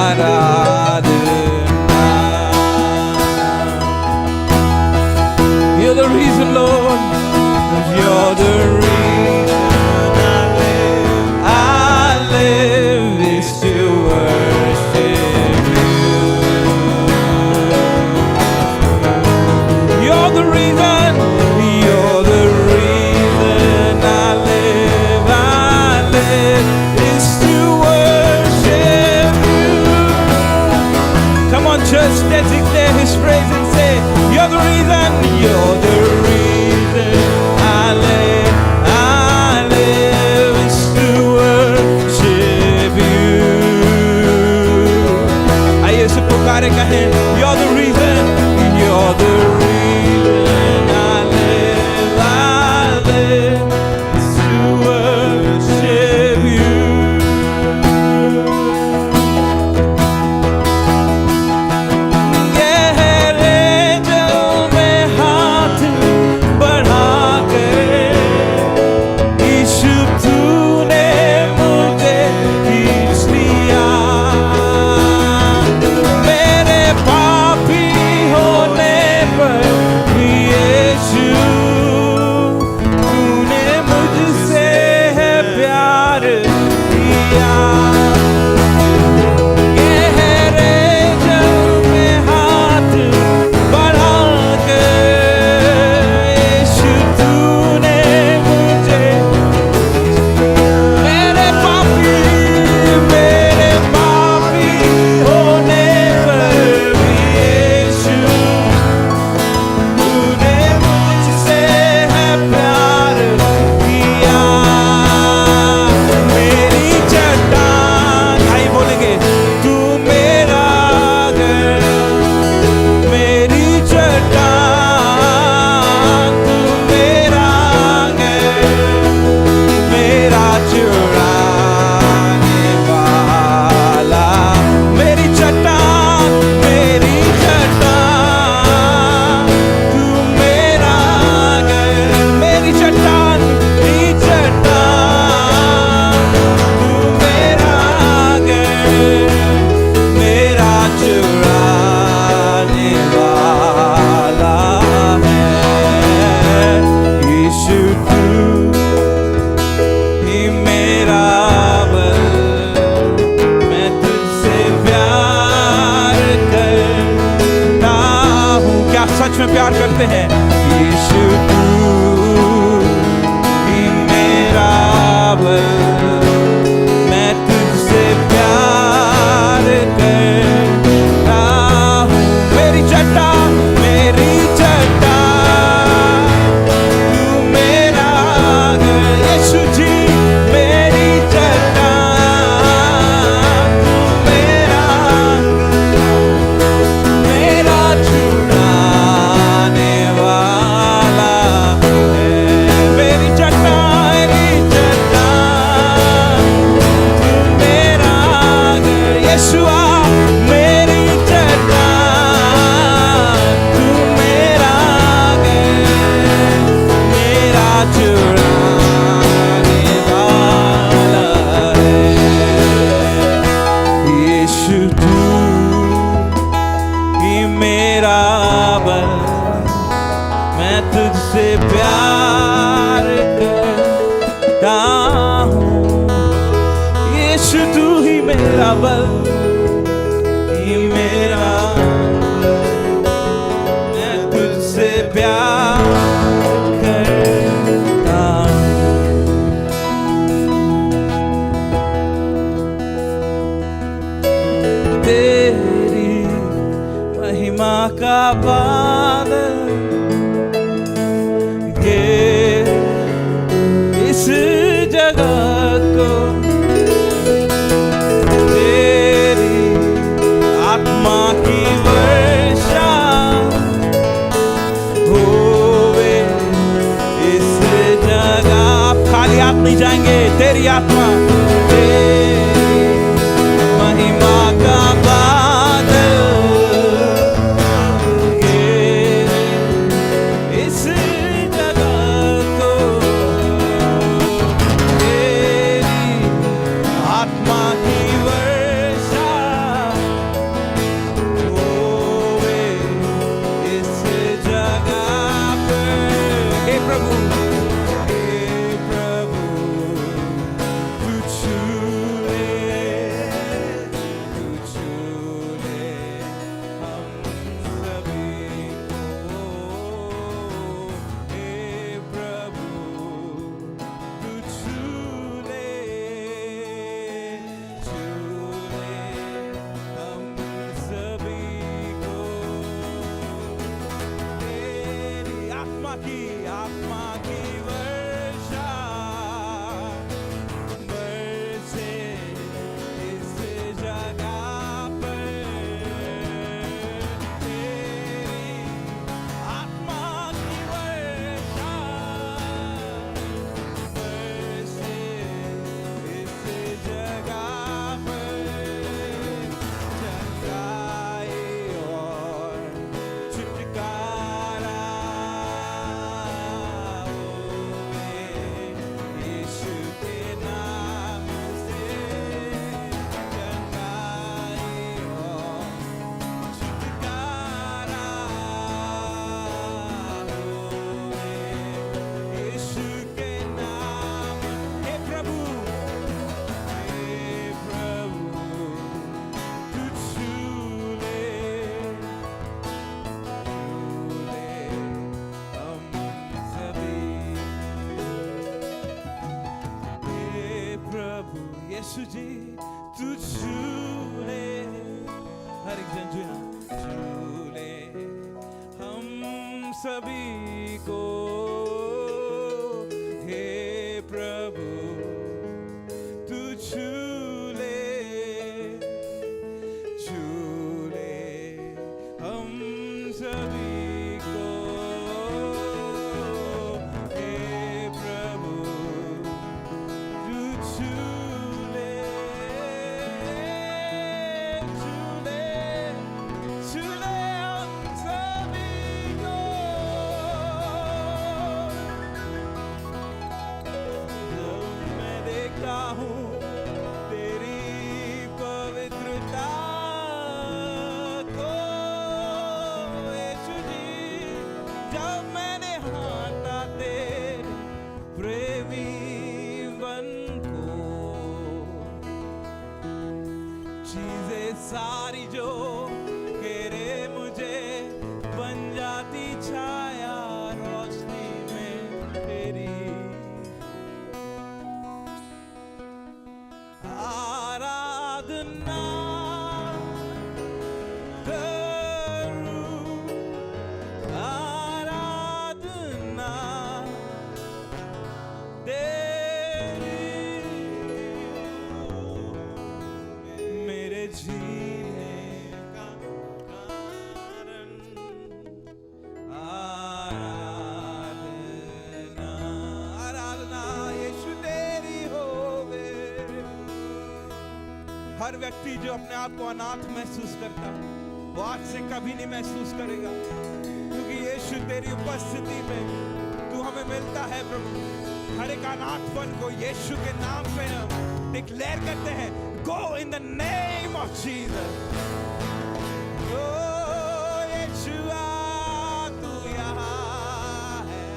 just designate His praise and say, you're the reason, you're the reason I live is to worship you. आइए इसे पुकारे कहें, you're the reason, you're the reason I live is to worship you. सच में प्यार करते हैं यीशु तू ही मेरा बल मैं तुझसे प्यार करता हूँ मेरी चट्टान तू मेरा घर यीशु जी मेरी चट्टान तू मेरा तुझसे प्यार करता हूँ यीशु तू ही मेरा बल ही मेरा मैं तुझसे प्यार करता हूँ तेरी महिमा का बादल इस जगह को तेरी आत्मा की वर्षा होवे इस जगह आप खाली आप नहीं जाएंगे तेरी आत्मा तेरी महिमा का की वर्षा बरसे इस जगह पर, तेरी आत्मा की वर्षा बरसे इस जगह पर, चंगाई और छुटकारा होवे यीशु के नाम से, चंगाई और छुटकारा होवे यीशु के नाम। हे प्रभु तू छू ले हम सभी। हे प्रभु यीशु जी तू छू ले, हर एक जन जो है छू ले हम सभी को। हे प्रभु तू छू ले हम सभी को। हे प्रभु तू छू ले हम सभी को। जब मैं देखता हूँ तेरी पवित्रता को यीशु जी, जब मैंने हाथा तेरे प्रेमी बन को, चीजें सारी जो घेरे मुझे बन जाती छाया रोशनी में तेरी। आराधना करूं, आराधना तेरी, मेरे जीने का कारण। आराधना आराधना यीशु तेरी होवे। हर व्यक्ति जो अपने आप को अनाथ महसूस करता है वो आज से कभी नहीं महसूस करेगा, क्योंकि यीशु तेरी उपस्थिति में तू हमें मिलता है प्रभु। हर एक अनाथपन को यीशु के नाम पे हम डिक्लेयर करते हैं, go in the name of Jesus. ओ यीशुआ तू यहाँ है,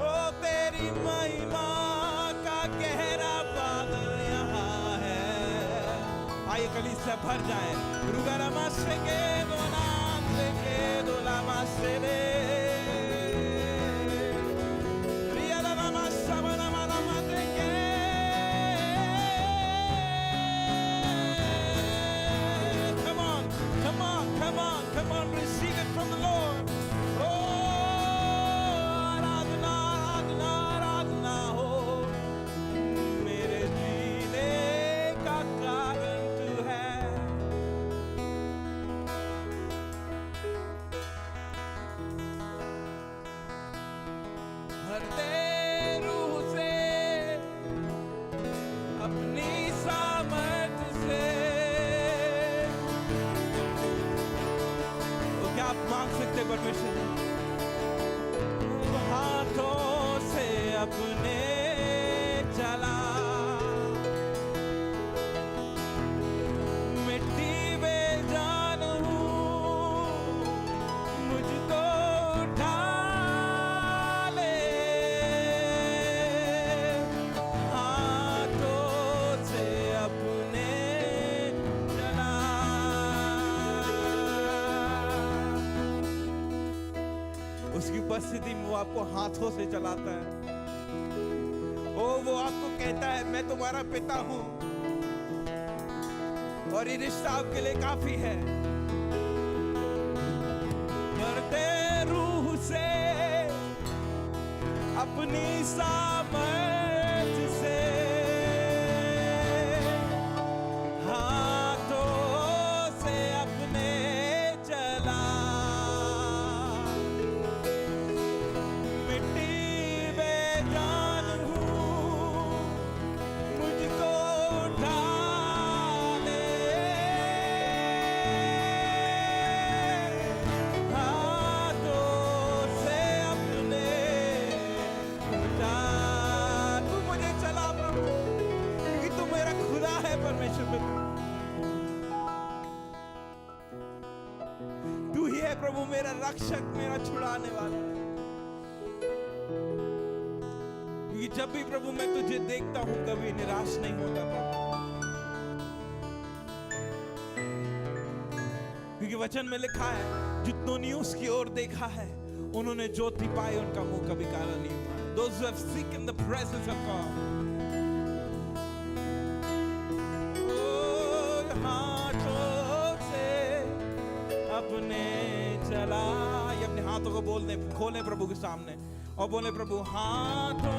ओ तेरी महिमा का गहरा बादल यहाँ है। आइए कलीसिया भर जाए। रुगरमा से के दो नाम से के दो लामा से रे, रिया लामा सबना माना माते के। Come on, come on, come on, come on, receive it from the Lord. Oh, आराधना आराधना आराधना हो, मेरे जीने का कारण तू है। भर दे रूह से अपनी सामर्थ से। तो क्या आप मांग सकते हैं परमेश्वर हाथों से अपने चला, मिट्टी में जान हूँ मुझको उठा ले, हाथों से अपने चला। उसकी उपस्थिति में वो आपको हाथों से चलाता है। ओ वो आपको कहता है मैं तुम्हारा पिता हूं और ये रिश्ता आपके लिए काफी है। मरते से अपनी सामर्थ से हाथों से अपने चला मिट्टी में जान हूँ मुझको उठा ले हाथों से अपने उठा तू मुझे चला प्रभु क्योंकि तू मेरा खुदा है परमेश्वर पिता तू ही है प्रभु मेरा रक्षक मेरा छुड़ाने वाला क्योंकि जब भी प्रभु मैं तुझे देखता हूं कभी निराश नहीं होता प्रभु क्योंकि वचन में लिखा है जितनों ने उसकी ओर देखा है उन्होंने ज्योति पाई उनका मुंह कभी काला नहीं हुआ those who have seeked the presence of God ओ हाथों से अपने चला ये अपने हाथों को बोलने खोले प्रभु के सामने और बोले प्रभु हाथों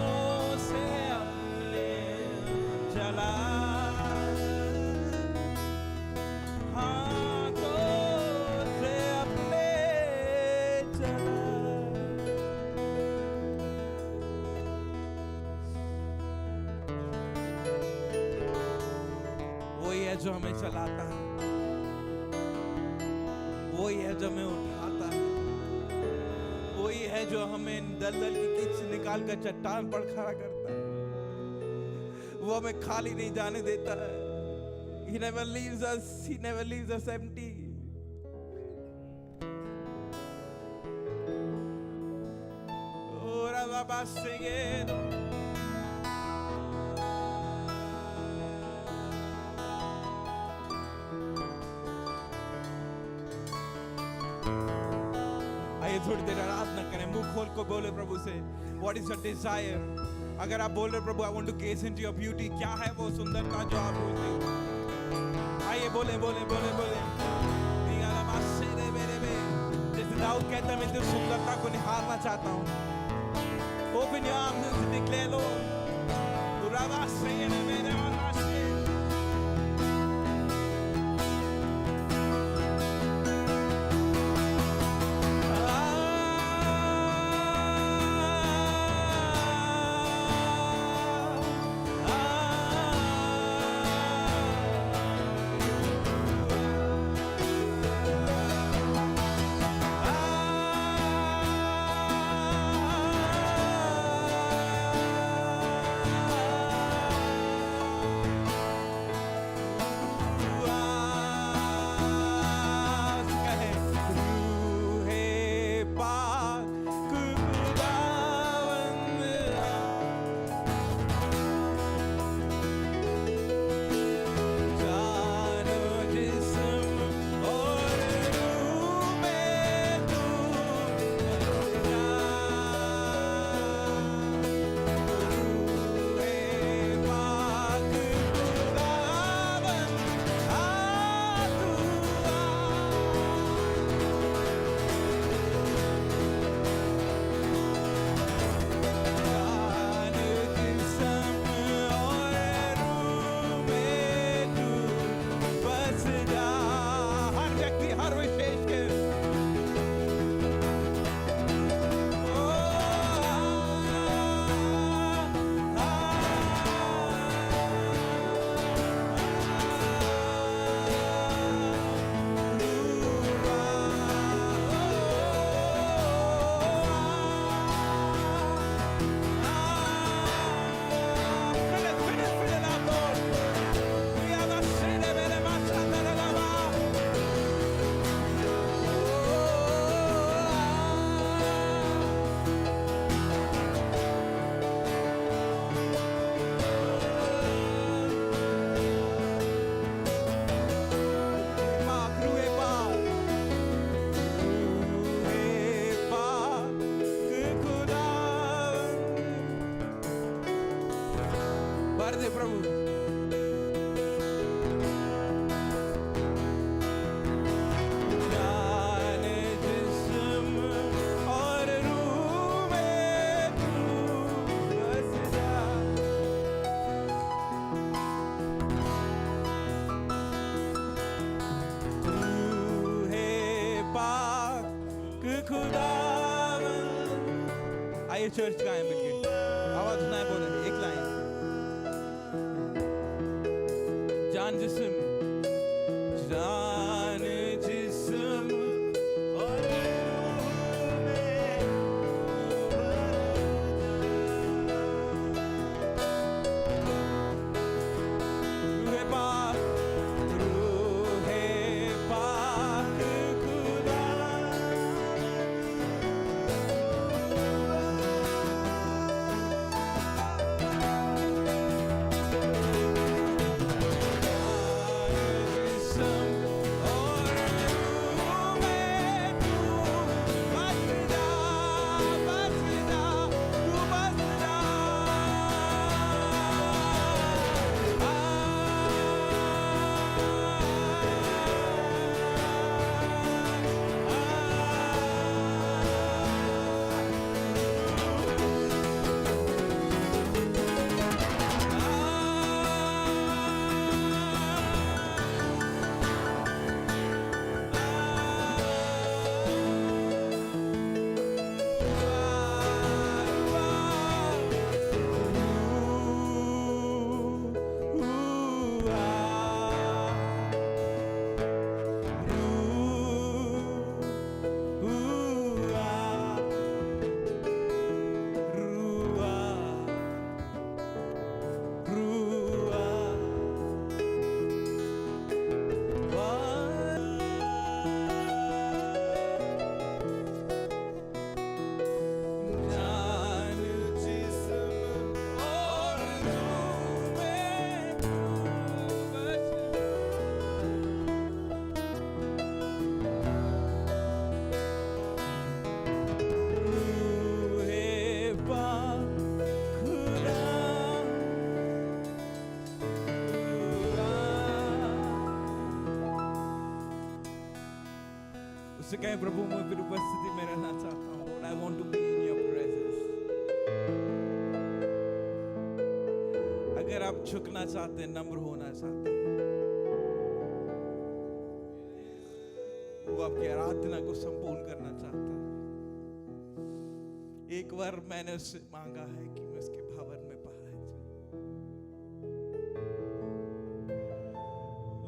से अपने चला हाथों से अपने चला वही है जो हमें चलाता है वही है जो हमें उठाता है वही है जो हमें दलदल की कीच से निकाल कर चट्टान पर खड़ा करता है वो हमें खाली नहीं जाने देता है He never leaves us empty ora baba singing आइए थोड़ी देर आराधना करें मुंह खोल को बोले प्रभु से व्हाट इज योर डिजायर अगर आप बोल रहे प्रभु I want to gaze into your beauty क्या है वो सुंदरता जो आप बोलते हो आइए बोले बोले बोले बोले जैसे दाऊद कहता है मैं तेरी सुंदरता को निहारना चाहता हूँ open your arms and declare लो रावा से मेरे आइए चर्च गाएं मिलके, आवाज सुनाए बोले एक लाइन। जान जिस्म और रूह में रूहे पाक खुदा उससे कहें प्रभु मैं फिर उपस्थिति में रहना चाहता हूँ। I want to be in your presence। अगर आप झुकना चाहते हैं, नम्र होना चाहते हैं, वो आपकी आराधना को संपूर्ण करना चाहता है। एक बार मैंने उससे मांगा है कि मैं उसके भवन में पाया जाऊं।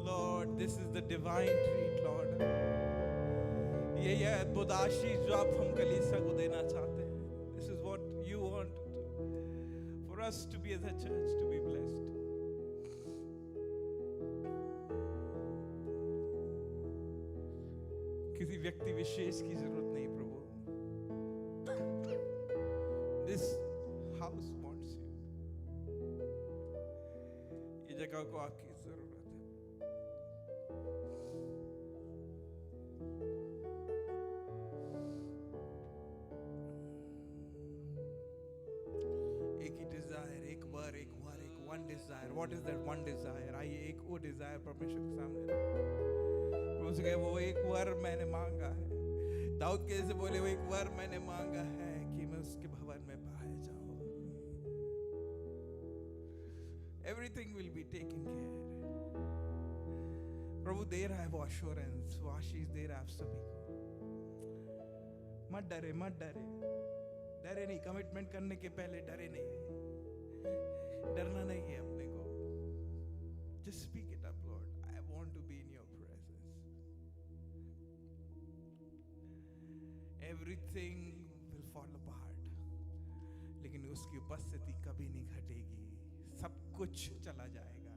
Lord, this is the divine treat, Lord। ये अद्भुत आशीष जो आप हम कलीसिया को देना चाहते हैं। This is what you want for us to be as a church, to be blessed। किसी व्यक्ति विशेष की जरूरत नहीं प्रभु। This house wants you। ये जगह को आपकी जरूरत है। One desire। What is that one desire? आइए एक वो desire परमेश्वर के सामने प्रभु से कहे, वो एक वर मैंने मांगा है। दाऊद कैसे बोले, वो एक वर मैंने मांगा है कि मैं उसके भवन में पाया जाऊं। Everything will be taken care। प्रभु दे रहा है वो assurance, वो आशीष दे रहा है आप सभी को। मत डरे, मत डरे, डरे नहीं। कमिटमेंट करने के पहले डरे नहीं, डरना नहीं है अपने को। Just speak it up, Lord। I want to be in your presence। Everything will fall apart, लेकिन उसकी उपस्थिति कभी नहीं घटेगी। सब कुछ चला जाएगा,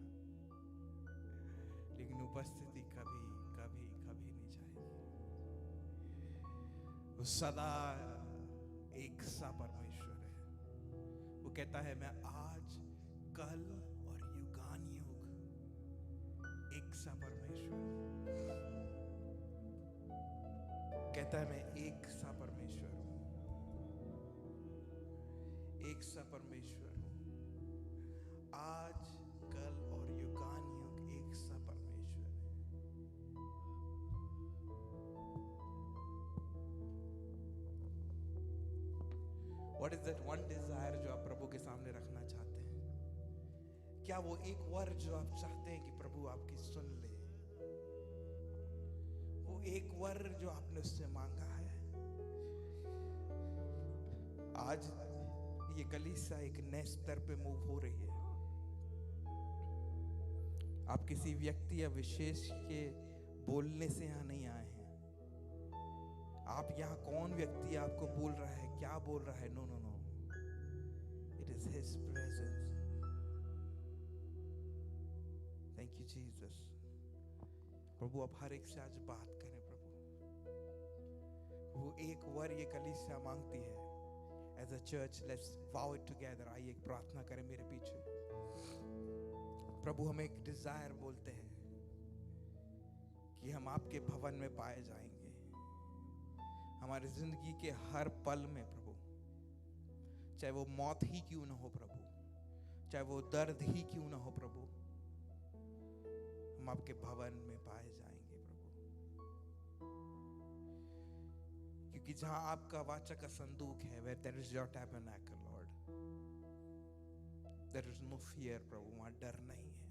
लेकिन उपस्थिति कभी कभी कभी नहीं जाएगी। वो सदा एक सा परमेश्वर है। वो कहता है मैं आज, कल और युगान युग एक सा परमेश्वर। कहता है मैं एक सा परमेश्वर हूं, एक सा परमेश्वर हूं। आज, कल और युगान युग एक सा परमेश्वर है। What is that one desire जो आप प्रभु के सामने रखना चाहते हैं? क्या वो एक वर जो आप चाहते हैं कि प्रभु आपकी सुन ले? वो एक वर जो आपने उससे मांगा है, आज ये कलीसिया एक नए स्तर पे मूव हो रही है। आप किसी व्यक्ति या विशेष के बोलने से यहाँ नहीं आए हैं। आप यहाँ कौन व्यक्ति आपको बोल रहा है, क्या बोल रहा है, no no no, it is his presence. Thank you Jesus. प्रभु आप हर एक से आज बात करें प्रभु। वो एक वर ये कलीसिया मांगती है। As a church let's vow it together. आइए एक प्रार्थना करें मेरे पीछे। प्रभु हम एक डिजायर बोलते हैं कि हम आपके भवन में पाए जाएंगे हमारी जिंदगी के हर पल में प्रभु। चाहे वो मौत ही क्यों ना हो प्रभु, चाहे वो दर्द ही क्यों ना हो प्रभु, हम आपके भवन में पाए जाएंगे प्रभु। क्योंकि जहां आपका वाचा का संदूक है, where there is your tabernacle Lord, there is no fear प्रभु। वहां डर नहीं है,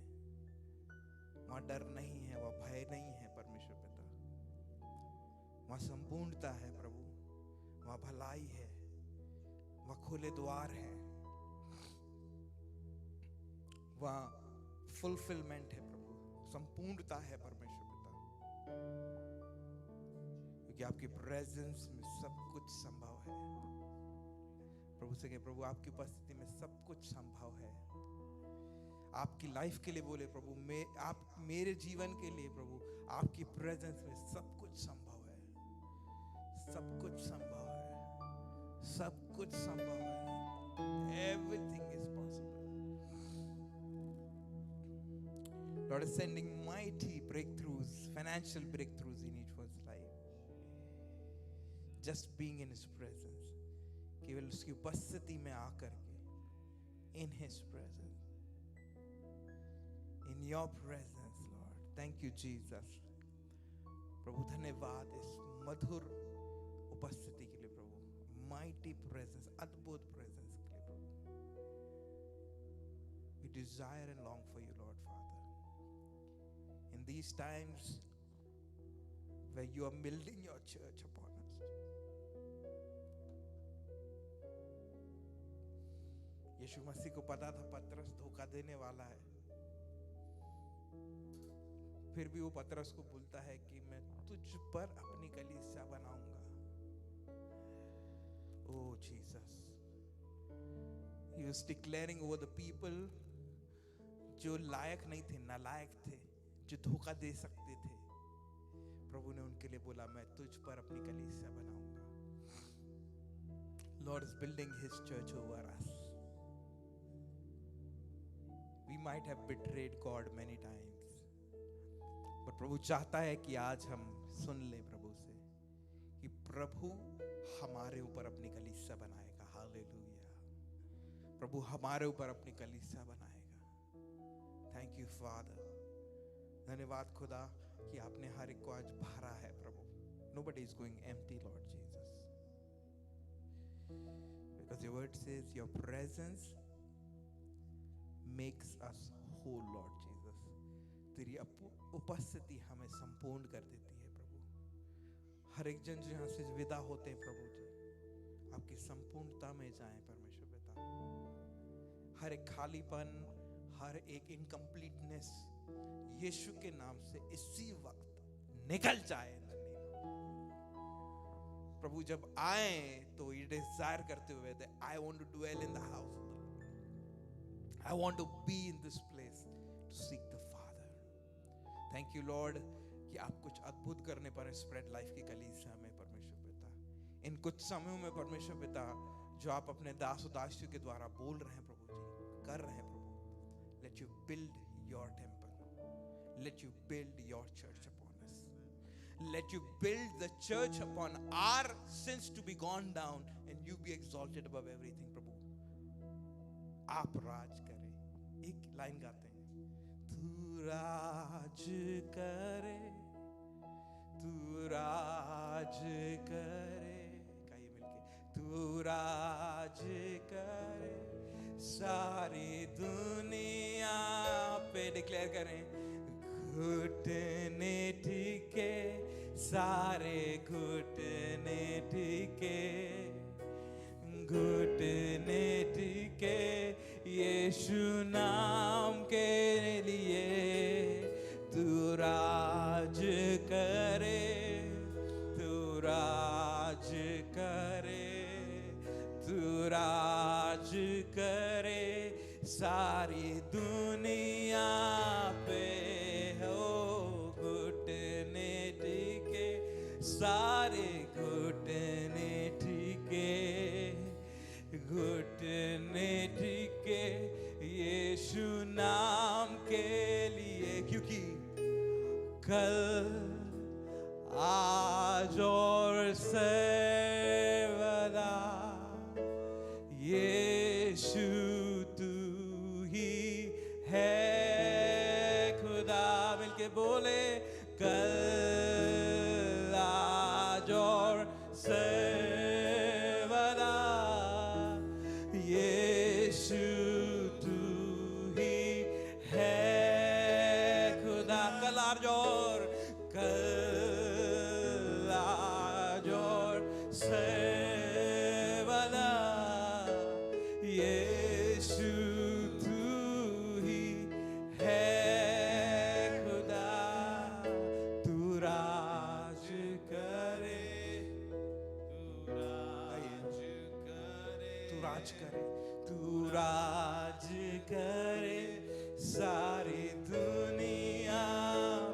वहां डर नहीं है, वहां भय नहीं है परमेश्वर पिता। वहां संपूर्णता है प्रभु, वहां भलाई है, वहां खुले द्वार है, वहां फुलफिलमेंट है प्रभु, संपूर्णता है परमेश्वर पिता। क्योंकि आपकी प्रेजेंस में सब कुछ संभव है प्रभु। से कहे प्रभु आपकी उपस्थिति में सब कुछ संभव है। आपकी लाइफ के लिए बोले प्रभु, आप मेरे जीवन के लिए प्रभु, आपकी प्रेजेंस में सब कुछ संभव है, सब कुछ संभव है, सब कुछ संभव है। Everything is possible. Lord is sending mighty breakthroughs, financial breakthroughs in each one's life. Just being in His presence, केवल उसकी उपस्थिति में आकर के, in His presence, in your presence, Lord. Thank you, Jesus. प्रभु धन्यवाद इस मधुर उपस्थिति के लिए प्रभु, mighty presence, अद्भुत presence के लिए प्रभु। We desire and long for you, Lord Father. In these times where you are building your church upon us, यीशु मसीह को पता था पतरस धोखा देने वाला है, फिर भी वो पतरस को बोलता है कि मैं तुझ पर अपनी कलीसिया बनाऊंगा। Oh Jesus, he was declaring over the people जो लायक नहीं थे, नालायक थे, जो धोखा दे सकते थे। प्रभु ने उनके लिए बोला मैं तुझ पर अपनी कलीसिया बनाऊंगा। Lord is building His church over us. We might have betrayed God many times, but प्रभु चाहता है कि आज हम सुन ले प्रभु से कि प्रभु हमारे ऊपर अपनी कलीसिया बनाएगा। हालेलुया। प्रभु हमारे ऊपर अपनी कलीसिया बनाएगा। Thank you father. धन्यवाद खुदा कि आपने हर एक को आज भरा है प्रभु। Nobody is going empty, Lord Jesus, because your word says your presence makes us whole, Lord Jesus. तेरी उपस्थिति हमें संपूर्ण कर देती है प्रभु। हर एक जन जो यहाँ से विदा होते हैं प्रभु जी, आपकी संपूर्णता में जाएं परमेश्वर पिता। हर एक खालीपन, हर एक इनकम्प्लीटनेस यीशु के नाम से इसी वक्त निकल जाए। प्रभु जब आए तो ये डिजायर करते हुए थे, I want to dwell in the house of the Lord, I want to be in this place to seek the Father. Thank you Lord कि आप कुछ अद्भुत करने पर स्प्रेड लाइफ की कलीसिया में परमेश्वर पिता, इन कुछ समयों में परमेश्वर पिता जो आप अपने दास और दासियों के द्वारा बोल रहे हैं प्रभु जी, कर रहे हैं प्रभु। Let you build your temple, let you build your church upon us, let you build the church upon our sins to be gone down and you be exalted above everything प्रभु। आप राज करें। एक लाइन गाते हैं, तू राज करे, तू राज करे, कहिए मिलके, तू राज करे, सारी दुनिया पे डिक्लेयर करें, घुटने टिके, सारे घुटने टिके, घुटने टिके यीशु नाम के लिए, तू राज करे, तू राज करे, तू राज करे सारी दुनिया पे हो। घुटने टिके सारे घुटने टिके, घुटने टिके यीशु नाम के लिए, क्योंकि कल आज और सर्वदा यीशु तू ही है खुदा। मिलके बोले कल आज और सर्वदा यीशु तू ही है खुदा। कल आज और सर्वदा यीशु तू ही है खुदा। तू राज करे, तू राज करे, तू राज करे, तू राज करे सारी दुनिया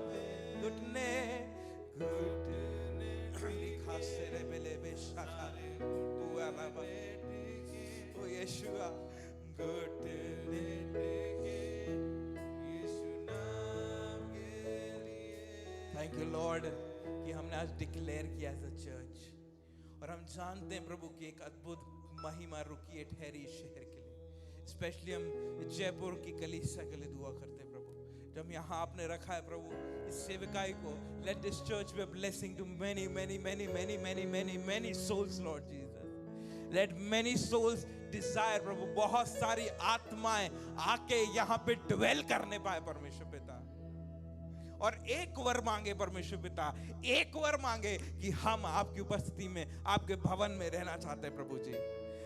पे। घुटने घुटने खासे रे बेले बेशाखा तू आला ओ यीशुआ। घुटने टेके यीशु नाम के लिए। थैंक यू लॉर्ड कि हमने आज डिक्लेयर किया एज अ चर्च, और हम जानते हैं प्रभु की एक अद्भुत महिमा रुकी है ठहरी शहर के लिए। स्पेशली हम जयपुर की कलीसिया के लिए दुआ करते हैं प्रभु, जब यहाँ आपने रखा है प्रभु इस सेवकाई को। Let this church be a blessing to many many many many many many many souls Lord Jesus. Let many souls desire प्रभु, बहुत सारी आत्माएं आके यहाँ पे ड्वेल करने पाए परमेश्वर पिता। और एक वर मांगे परमेश्वर पिता, एक वर मांगे कि हम आपकी उपस्थिति में आपके भवन में रहना चाहते हैं प्रभु जी।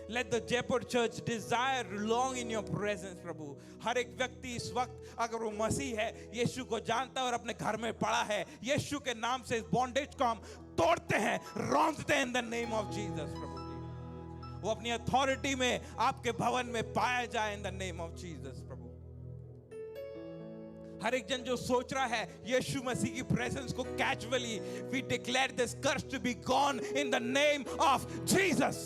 Let the Jaipur church desire long in your presence प्रभु। हर एक व्यक्ति इस वक्त अगर वो मसीह है, यीशु को जानता है और अपने घर में पड़ा है, यीशु के नाम से इस बॉन्डेज को हम तोड़ते हैं, रौंदते हैं in the name of Jesus प्रभु जी। वो अपनी अथॉरिटी में आपके भवन में पाया जाए in the name of Jesus प्रभु। हर एक जन जो सोच रहा है यीशु मसीह की प्रेजेंस को casually, we declare this curse to be gone in the name of Jesus.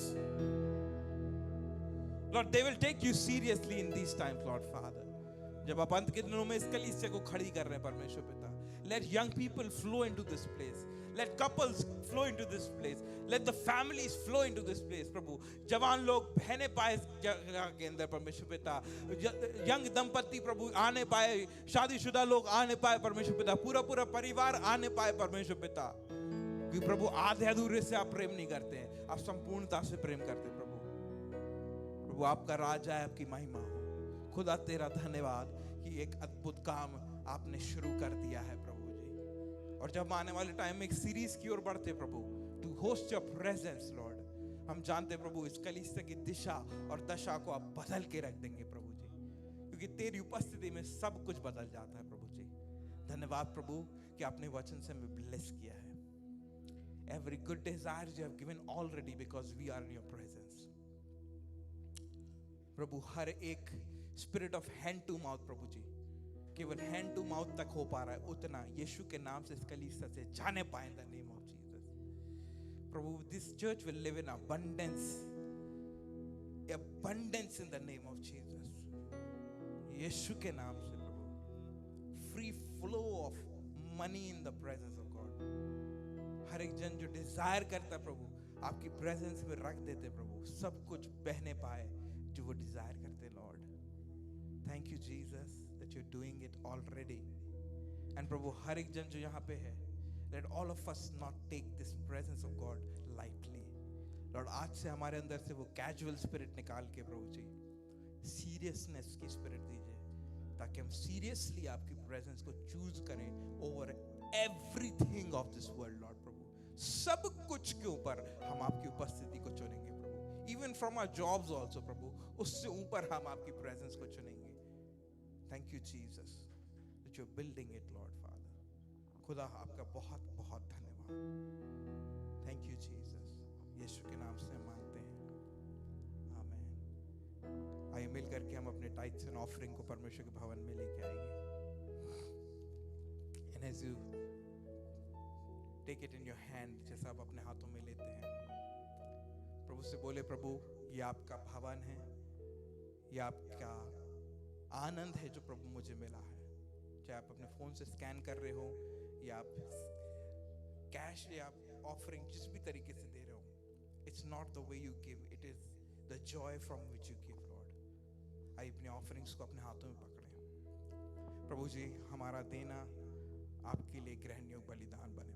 Lord, they will take you seriously in these times, Lord Father. जब आप अंत के दिनों में इस कलीसिया को खड़ी कर रहे हैं परमेश्वर पिता, let young people flow into this place, let couples flow into this place, let the families flow into this place प्रभु। जवान लोग बहने पाए जगह के अंदर परमेश्वर पिता, यंग दंपति प्रभु आने पाए, शादीशुदा लोग आने पाए परमेश्वर पिता, पूरा पूरा परिवार आने पाए परमेश्वर पिता। क्योंकि प्रभु आधे अधूरे से आप प्रेम नहीं करते हैं, आप संपूर्णता से प्रेम करते हैं प्रभु। प्रभु आपका राज है, आपकी महिमा हो। खुदा तेरा धन्यवाद कि एक अद्भुत काम आपने शुरू कर दिया है प्रभु जी। और जब आने वाले टाइम में एक सीरीज की ओर बढ़ते प्रभु, to host your presence lord, हम जानते प्रभु इस कलीसिया की दिशा और दशा को आप बदल के रख देंगे प्रभु जी, क्योंकि तेरी उपस्थिति में सब कुछ बदल जाता है प्रभु जी। धन्यवाद प्रभु कि आपने वचन से हमें ब्लेस किया है। Every good desire you have given already because we are in your presence. प्रभु हर एक spirit of hand to mouth प्रभु जी, केवल हैंड टू माउथ तक हो पा रहा है उतना यीशु के नाम से इस कलीसिया से जाने पाए in the name of Jesus प्रभु। This church will live in abundance in the name of Jesus, यीशु के नाम से प्रभु। Free flow of money in the presence of God. हर एक जन जो डिजायर करता प्रभु आपकी प्रेजेंस में रख देते प्रभु, सब कुछ बहने पाए जो वो डिजायर करते lord. Thank you Jesus that you are doing it already. And प्रभु हर एक जन जो यहाँ पे है, let all of us not take this presence of God lightly lord. आज से हमारे अंदर से वो कैजुअल स्पिरिट निकाल के प्रभु जी सीरियसनेस की स्पिरिट दीजिए, ताकि हम सीरियसली आपकी प्रेजेंस को चूज करें over everything of this world lord प्रभु। सब कुछ के ऊपर हम आपकी उपस्थिति को चुनेंगे प्रभु। Even from our jobs also प्रभु, उससे ऊपर हम आपकी प्रेजेंस को चुनेंगे। Thank you Jesus that you are building it lord father. खुदा आपका बहुत बहुत धन्यवाद। थैंक यू जीसस, यीशु के नाम से मांगते हैं, आमीन। आइए मिल करके हम अपने टाइट्स एंड ऑफरिंग को परमेश्वर के भवन में लेके आएंगे। And as you take it in your hand, जैसा आप अपने हाथों में लेते हैं, प्रभु से बोले, प्रभु ये आपका भवन है, ये आपका आनंद है जो प्रभु मुझे मिला है। चाहे आप अपने फोन से स्कैन कर रहे हो या आप कैश या आप ऑफरिंग जिस भी तरीके से दे रहे हो, it's not the way you give, it is the Joy from which you give Lord. आइए अपने ऑफरिंग्स को अपने हाथों में पकड़ें। प्रभु जी, हमारा देना आपके लिए ग्रहण योग्य बलिदान बने।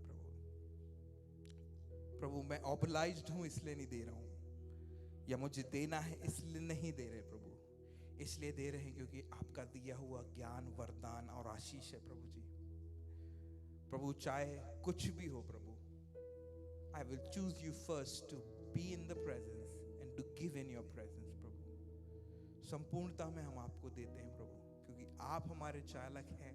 प्रभु मैं ऑब्लाइज्ड हूं इसलिए नहीं दे रहा हूं, या मुझे देना है इसलिए नहीं दे रहे प्रभु, इसलिए दे रहे हैं क्योंकि आपका दिया हुआ ज्ञान, वरदान और आशीष है प्रभु जी। प्रभु चाहे कुछ भी हो प्रभु, I will choose you first to be in the presence and to give in your presence प्रभु। संपूर्णता में हम आपको देते हैं प्रभु, क्योंकि आप हमारे चालक हैं,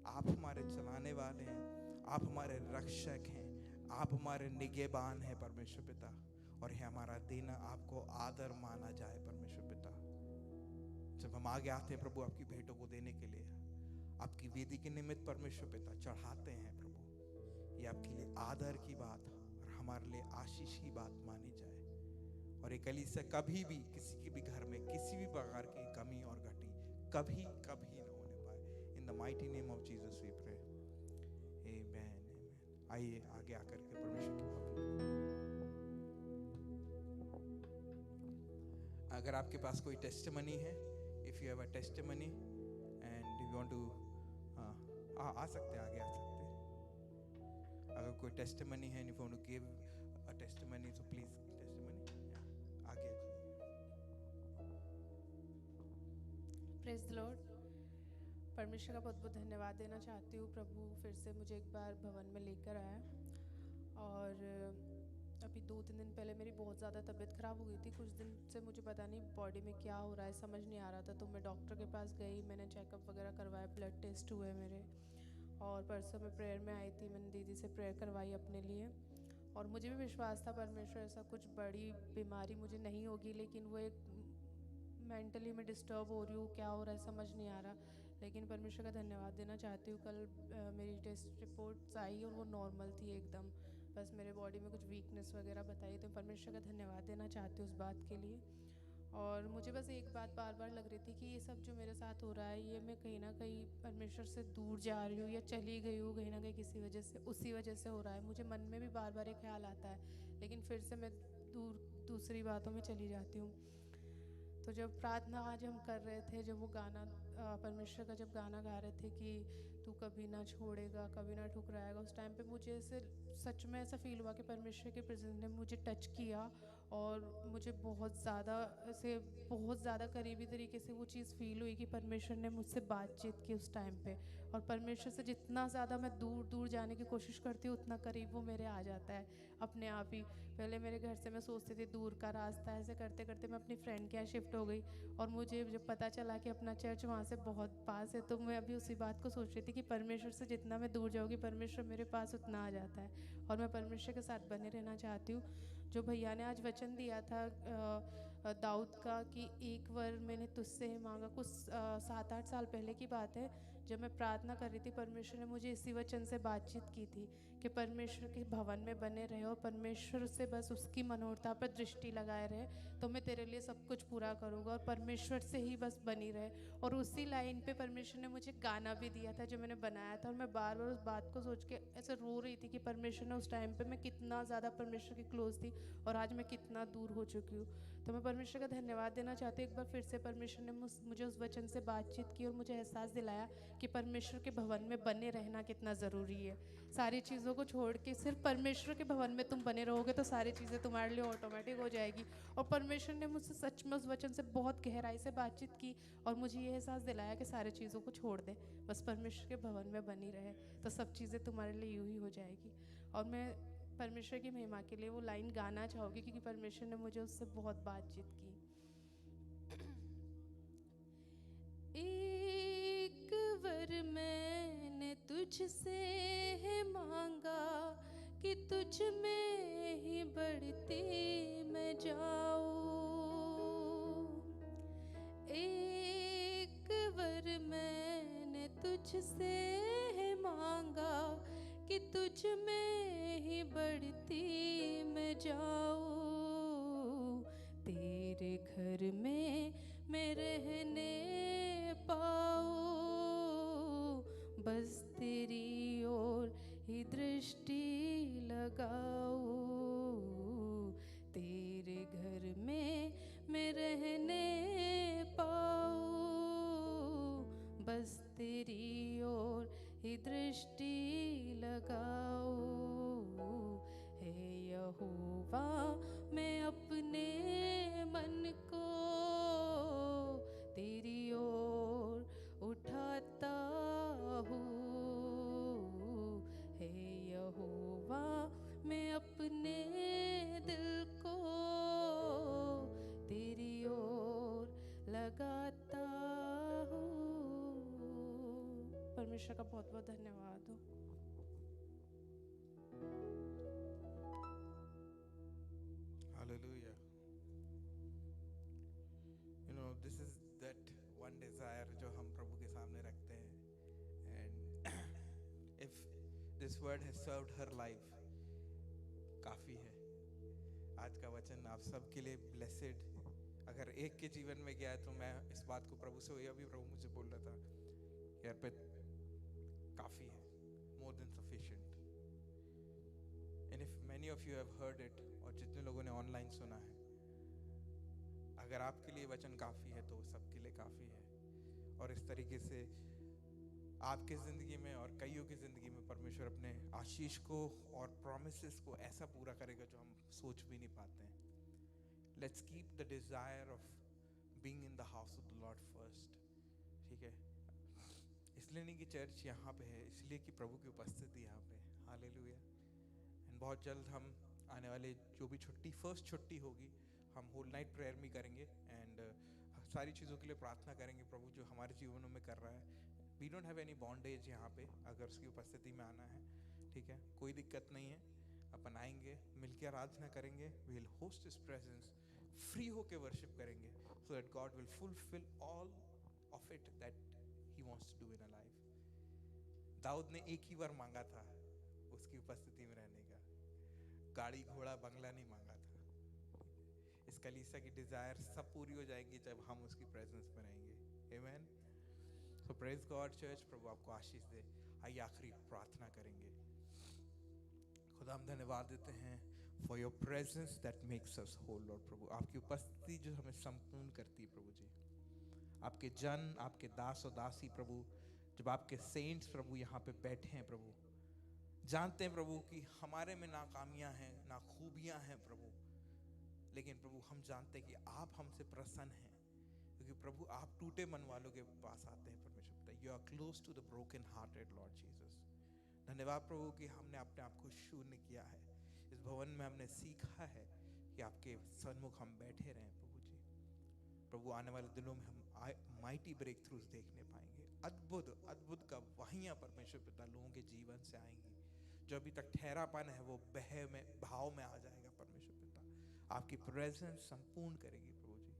आप हमारे चलाने वाले हैं, आप हमारे रक्षक हैं, आप हमारे निगहबान हैं परमेश्वर पिता। और ये हमारा देना आपको आदर माना जाए परमेश्वर पिता। जब हम आगे आते हैं प्रभु आपकी भेंटों को देने के लिए, आपकी वेदी के निमित्त परमेश्वर पिता चढ़ाते हैं प्रभु, ये आपके लिए आदर की बात और हमारे लिए आशीष की बात मानी जाए। और ये कलीसिया कभी भी किसी के भी घर में किसी भी प्रकार की कमी और घटी कभी कभी न होने पाए। In the mighty name of Jesus we pray, amen. आइए आगे आकर के परमेश्वर की बात। अगर आपके पास कोई टेस्टिमनी है, if you have a testimony and you want to, आ सकते हैं, आगे आ सकते हैं। अगर कोई टेस्टिमनी है, if you want to give a testimony, तो प्लीज टेस्टिमनी आगे। Praise the Lord. परमेश्वर का बहुत बहुत धन्यवाद देना चाहती हूँ। प्रभु फिर से मुझे एक बार भवन में लेकर आया, और अभी 2-3 दिन पहले मेरी बहुत ज़्यादा तबीयत ख़राब हो गई थी। कुछ दिन से मुझे पता नहीं बॉडी में क्या हो रहा है, समझ नहीं आ रहा था। तो मैं डॉक्टर के पास गई, मैंने चेकअप वगैरह करवाया, ब्लड टेस्ट हुए मेरे, और परसों मैं प्रेयर में आई थी, मैंने दीदी से प्रेयर करवाई अपने लिए। और मुझे भी विश्वास था परमेश्वर ऐसा कुछ बड़ी बीमारी मुझे नहीं होगी, लेकिन वो एक मेंटली मैं डिस्टर्ब हो रही हूँ, क्या हो रहा है समझ नहीं आ रहा। लेकिन परमेश्वर का धन्यवाद देना चाहती हूँ। कल मेरी टेस्ट रिपोर्ट्स आई और वो नॉर्मल थी एकदम, बस मेरे बॉडी में कुछ वीकनेस वगैरह बताई। तो परमेश्वर का धन्यवाद देना चाहती हूँ उस बात के लिए। और मुझे बस एक बात बार बार लग रही थी कि ये सब जो मेरे साथ हो रहा है, ये मैं कहीं ना कहीं परमेश्वर से दूर जा रही हूँ या चली गई हूँ कहीं ना कहीं किसी वजह से, उसी वजह से हो रहा है। मुझे मन में भी बार बार ये ख्याल आता है, लेकिन फिर से मैं दूसरी बातों में चली जाती हूँ। तो जब प्रार्थना आज हम कर रहे थे, जब वो गाना परमेश्वर का जब गाना गा रहे थे कि तू कभी ना छोड़ेगा, कभी ना ठुकराएगा, उस टाइम पे मुझे ऐसे सच में ऐसा फील हुआ कि परमेश्वर के प्रेजेंस ने मुझे टच किया और मुझे बहुत ज़्यादा करीबी तरीके से वो चीज़ फील हुई कि परमेश्वर ने मुझसे बातचीत की उस टाइम पे। और परमेश्वर से जितना ज़्यादा मैं दूर दूर जाने की कोशिश करती हूँ, उतना करीब वो मेरे आ जाता है अपने आप ही। पहले मेरे घर से मैं सोचती थी दूर का रास्ता, ऐसे करते करते मैं अपनी फ्रेंड के यहाँ शिफ्ट हो गई, और मुझे जब पता चला कि अपना चर्च वहाँ से बहुत पास है, तो मैं अभी उसी बात को सोच रही थी कि परमेश्वर से जितना मैं दूर जाऊँगी, परमेश्वर मेरे पास उतना आ जाता है। और मैं परमेश्वर के साथ बने रहना चाहती हूँ। जो भैया ने आज वचन दिया था दाऊद का कि एक वर मैंने तुझसे मांगा, कुछ 7-8 साल पहले की बात है, जब मैं प्रार्थना कर रही थी, परमेश्वर ने मुझे इसी वचन से बातचीत की थी कि परमेश्वर के भवन में बने रहे और परमेश्वर से बस उसकी मनोरथा पर दृष्टि लगाए रहे, तो मैं तेरे लिए सब कुछ पूरा करूँगा, और परमेश्वर से ही बस बनी रहे। और उसी लाइन पे परमेश्वर ने मुझे गाना भी दिया था जो मैंने बनाया था, और मैं बार बार उस बात को सोच के ऐसे रो रही थी कि परमेश्वर ने उस टाइम पे मैं कितना ज़्यादा परमेश्वर की क्लोज थी और आज मैं कितना दूर हो चुकी हूँ। तो मैं परमेश्वर का धन्यवाद देना चाहती हूँ। एक बार फिर से परमेश्वर ने मुझे उस वचन से बातचीत की और मुझे एहसास दिलाया कि परमेश्वर के भवन में बने रहना कितना ज़रूरी है। सारी चीज़ों को छोड़ के सिर्फ परमेश्वर के भवन में तुम बने रहोगे तो सारी चीज़ें तुम्हारे लिए ऑटोमेटिक हो जाएगी। और परमेश्वर ने मुझसे सच में उस वचन से बहुत गहराई से बातचीत की और मुझे ये एहसास दिलाया कि सारी चीज़ों को छोड़ दे, बस परमेश्वर के भवन में बनी रहे, तो सब चीज़ें तुम्हारे लिए यूँ ही हो जाएगी। और मैं परमेश्वर की महिमा के लिए वो लाइन गाना चाहूँगी, क्योंकि परमेश्वर ने मुझे उससे बहुत बातचीत की। एक वर मैंने तुझसे है मांगा कि तुझ में ही बढ़ती मैं जाऊं। एक वर मैंने तुझसे है मांगा कि तुझ में ही बढ़ती मैं जाऊं। तेरे घर में मैं रहने पाऊं, बस तेरी ओर ही दृष्टि लगाऊं। तेरे घर में मैं रहने पाऊं, बस तेरी ओर ही दृष्टि लगाऊं। हे यहोवा, मैं अपने मन को तेरी ओर उठाता हूँ। हे यहोवा, मैं अपने दिल को तेरी ओर लगाता हूँ। परमेश्वर का बहुत बहुत धन्यवाद हो। Hallelujah. You know, this is that one desire जो हम प्रभु के सामने रखते हैं. And if this word has served her life, काफी है. आज का वचन आप सबके लिए blessed. अगर एक के जीवन में गया है तो मैं इस बात को प्रभु से, अभी प्रभु मुझे बोल रहा था यार पे काफी है, more than sufficient. And if many of you have heard it, और जितने लोगों ने ऑनलाइन सुना है, अगर आपके लिए वचन काफी है तो सबके लिए काफी है. और इस तरीके से आपके जिंदगी में और कईयों की जिंदगी में परमेश्वर अपने आशीष को और प्रॉमिसेस को ऐसा पूरा करेगा जो हम सोच भी नहीं पाते हैं. Let's keep the desire of being in the house of the Lord first. ठीक है, इसलिए नहीं कि चर्च यहाँ पे है, इसलिए कि प्रभु की उपस्थिति यहाँ पे. हालेलुया. एंड बहुत जल्द हम आने वाले जो भी छुट्टी, फर्स्ट छुट्टी होगी, हम होल नाइट प्रेयर भी करेंगे एंड सारी चीज़ों के लिए प्रार्थना करेंगे प्रभु जो हमारे जीवनों में कर रहा है. We don't have any bondage यहाँ पे अगर उसकी उपस्थिति में आना है. ठीक है, कोई दिक्कत नहीं है. अपन आएंगे, मिलकर आराधना करेंगे, we will host his presence, free होके वर्शिप करेंगे, so that God will fulfil all of it that he wants to do in a life. दाऊद ने एक ही बार मांगा था उसकी उपस्थिति में रहने का, गाड़ी घोड़ा बंगला नहीं मांगा था. इस कलीसिया की डिजायर सब पूरी हो जाएंगी जब हम उसकी प्रेजेंस में रहेंगे. आमीन. सो प्रेज गॉड चर्च. प्रभु आपको आशीष दे. आइए आखिरी प्रार्थना करेंगे. खुदा हम धन्यवाद देते हैं for your presence that makes us whole. Lord प्रभु आपकी उपस्थिति जो हमें संपूर्ण करती है प्रभु जी. आपके जन, आपके दास और दासी प्रभु, जब आपके सेंट्स प्रभु यहाँ पे बैठे हैं प्रभु, जानते हैं प्रभु कि हमारे में नाकामियां हैं, ना खूबियां हैं प्रभु, लेकिन प्रभु हम जानते हैं कि आप हमसे प्रसन्न हैं, क्योंकि प्रभु आप टूटे मन वालों के पास आते हैं. परमेश्वर, you are close to the broken hearted Lord Jesus. धन्यवाद प्रभु कि हमने अपने आप को शून्य किया है. इस भवन में हमने सीखा है कि आपके सन्मुख हम बैठे रहें प्रभु जी. प्रभु आने वाले दिनों में हम माइटी ब्रेक थ्रूज देखने पाएंगे. अद्भुत अद्भुत का वहियां परमेश्वर पिता लोगों के जीवन से आएंगी. जो अभी तक ठहरापन है वो भाव में आ जाएगा. परमेश्वर पिता आपकी प्रेजेंस संपूर्ण करेगी प्रभु जी.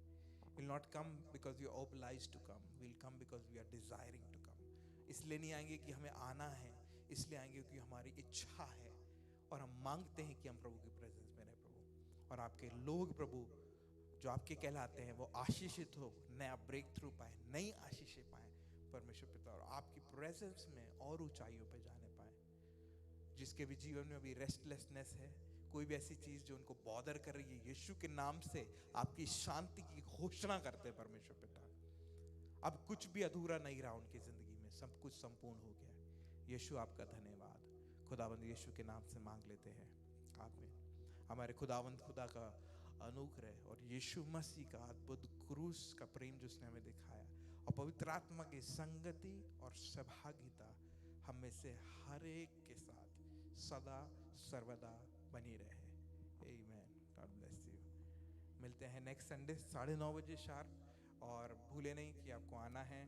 Will not come because you are obliged to come, will come because we are desiring to come. इसलिए नहीं आएंगे कि हमें आना है, इसलिए आएंगे क्योंकि हमारी इच्छा है और हम मांगते हैं कि हम प्रभु की प्रेजेंस में रहे प्रभु. और आपके लोग प्रभु जो आपके कहलाते हैं वो आशीषित हो, नया ब्रेक थ्रू पाए, नई आशीषें पाए परमेश्वर पिता, और आपकी प्रेजेंस में और ऊंचाइयों पे जाने पाए. जिसके भी जीवन में अभी रेस्टलेसनेस है, कोई भी ऐसी चीज जो उनको बॉदर कर रही है, यीशु के नाम से आपकी शांति की घोषणा करते हैं परमेश्वर पिता. अब कुछ भी अधूरा नहीं रहा उनकी जिंदगी में, सब कुछ संपूर्ण हो गया. यीशु आपका धन्यवाद. खुदावंद यीशु के नाम से मांग लेते हैं, आमीन. हमारे खुदावंद खुदा का अनुग्रह और यीशु मसीह का अद्भुत क्रूस का प्रेम जो उसने हमें दिखाया, और पवित्र आत्मा की संगति और सहभागिता हम में से हर एक के साथ सदा सर्वदा बनी रहे। आमीन। God bless you. मिलते हैं नेक्स्ट संडे 9:30 बजे शार्प, और भूले नहीं कि आपको आना है।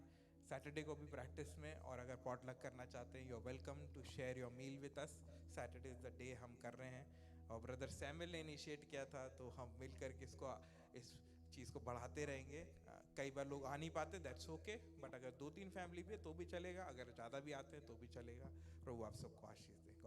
सैटरडे को भी प्रैक्टिस में, और अगर पॉटलक करना चाहते हैं, you are welcome to share your meal with us. Saturday is the day हम कर रहे हैं, और ब्रदर सैमुअल ने इनिशिएट किया था, तो हम मिल करके इस चीज़ को बढ़ाते रहेंगे। कई बार लोग आ नहीं पाते, दैट्स ओके, बट अगर 2-3 फैमिली भी है तो भी चलेगा, अगर ज़्यादा भी आते हैं तो भी चलेगा। प्रभु आप सबको आशीष दे।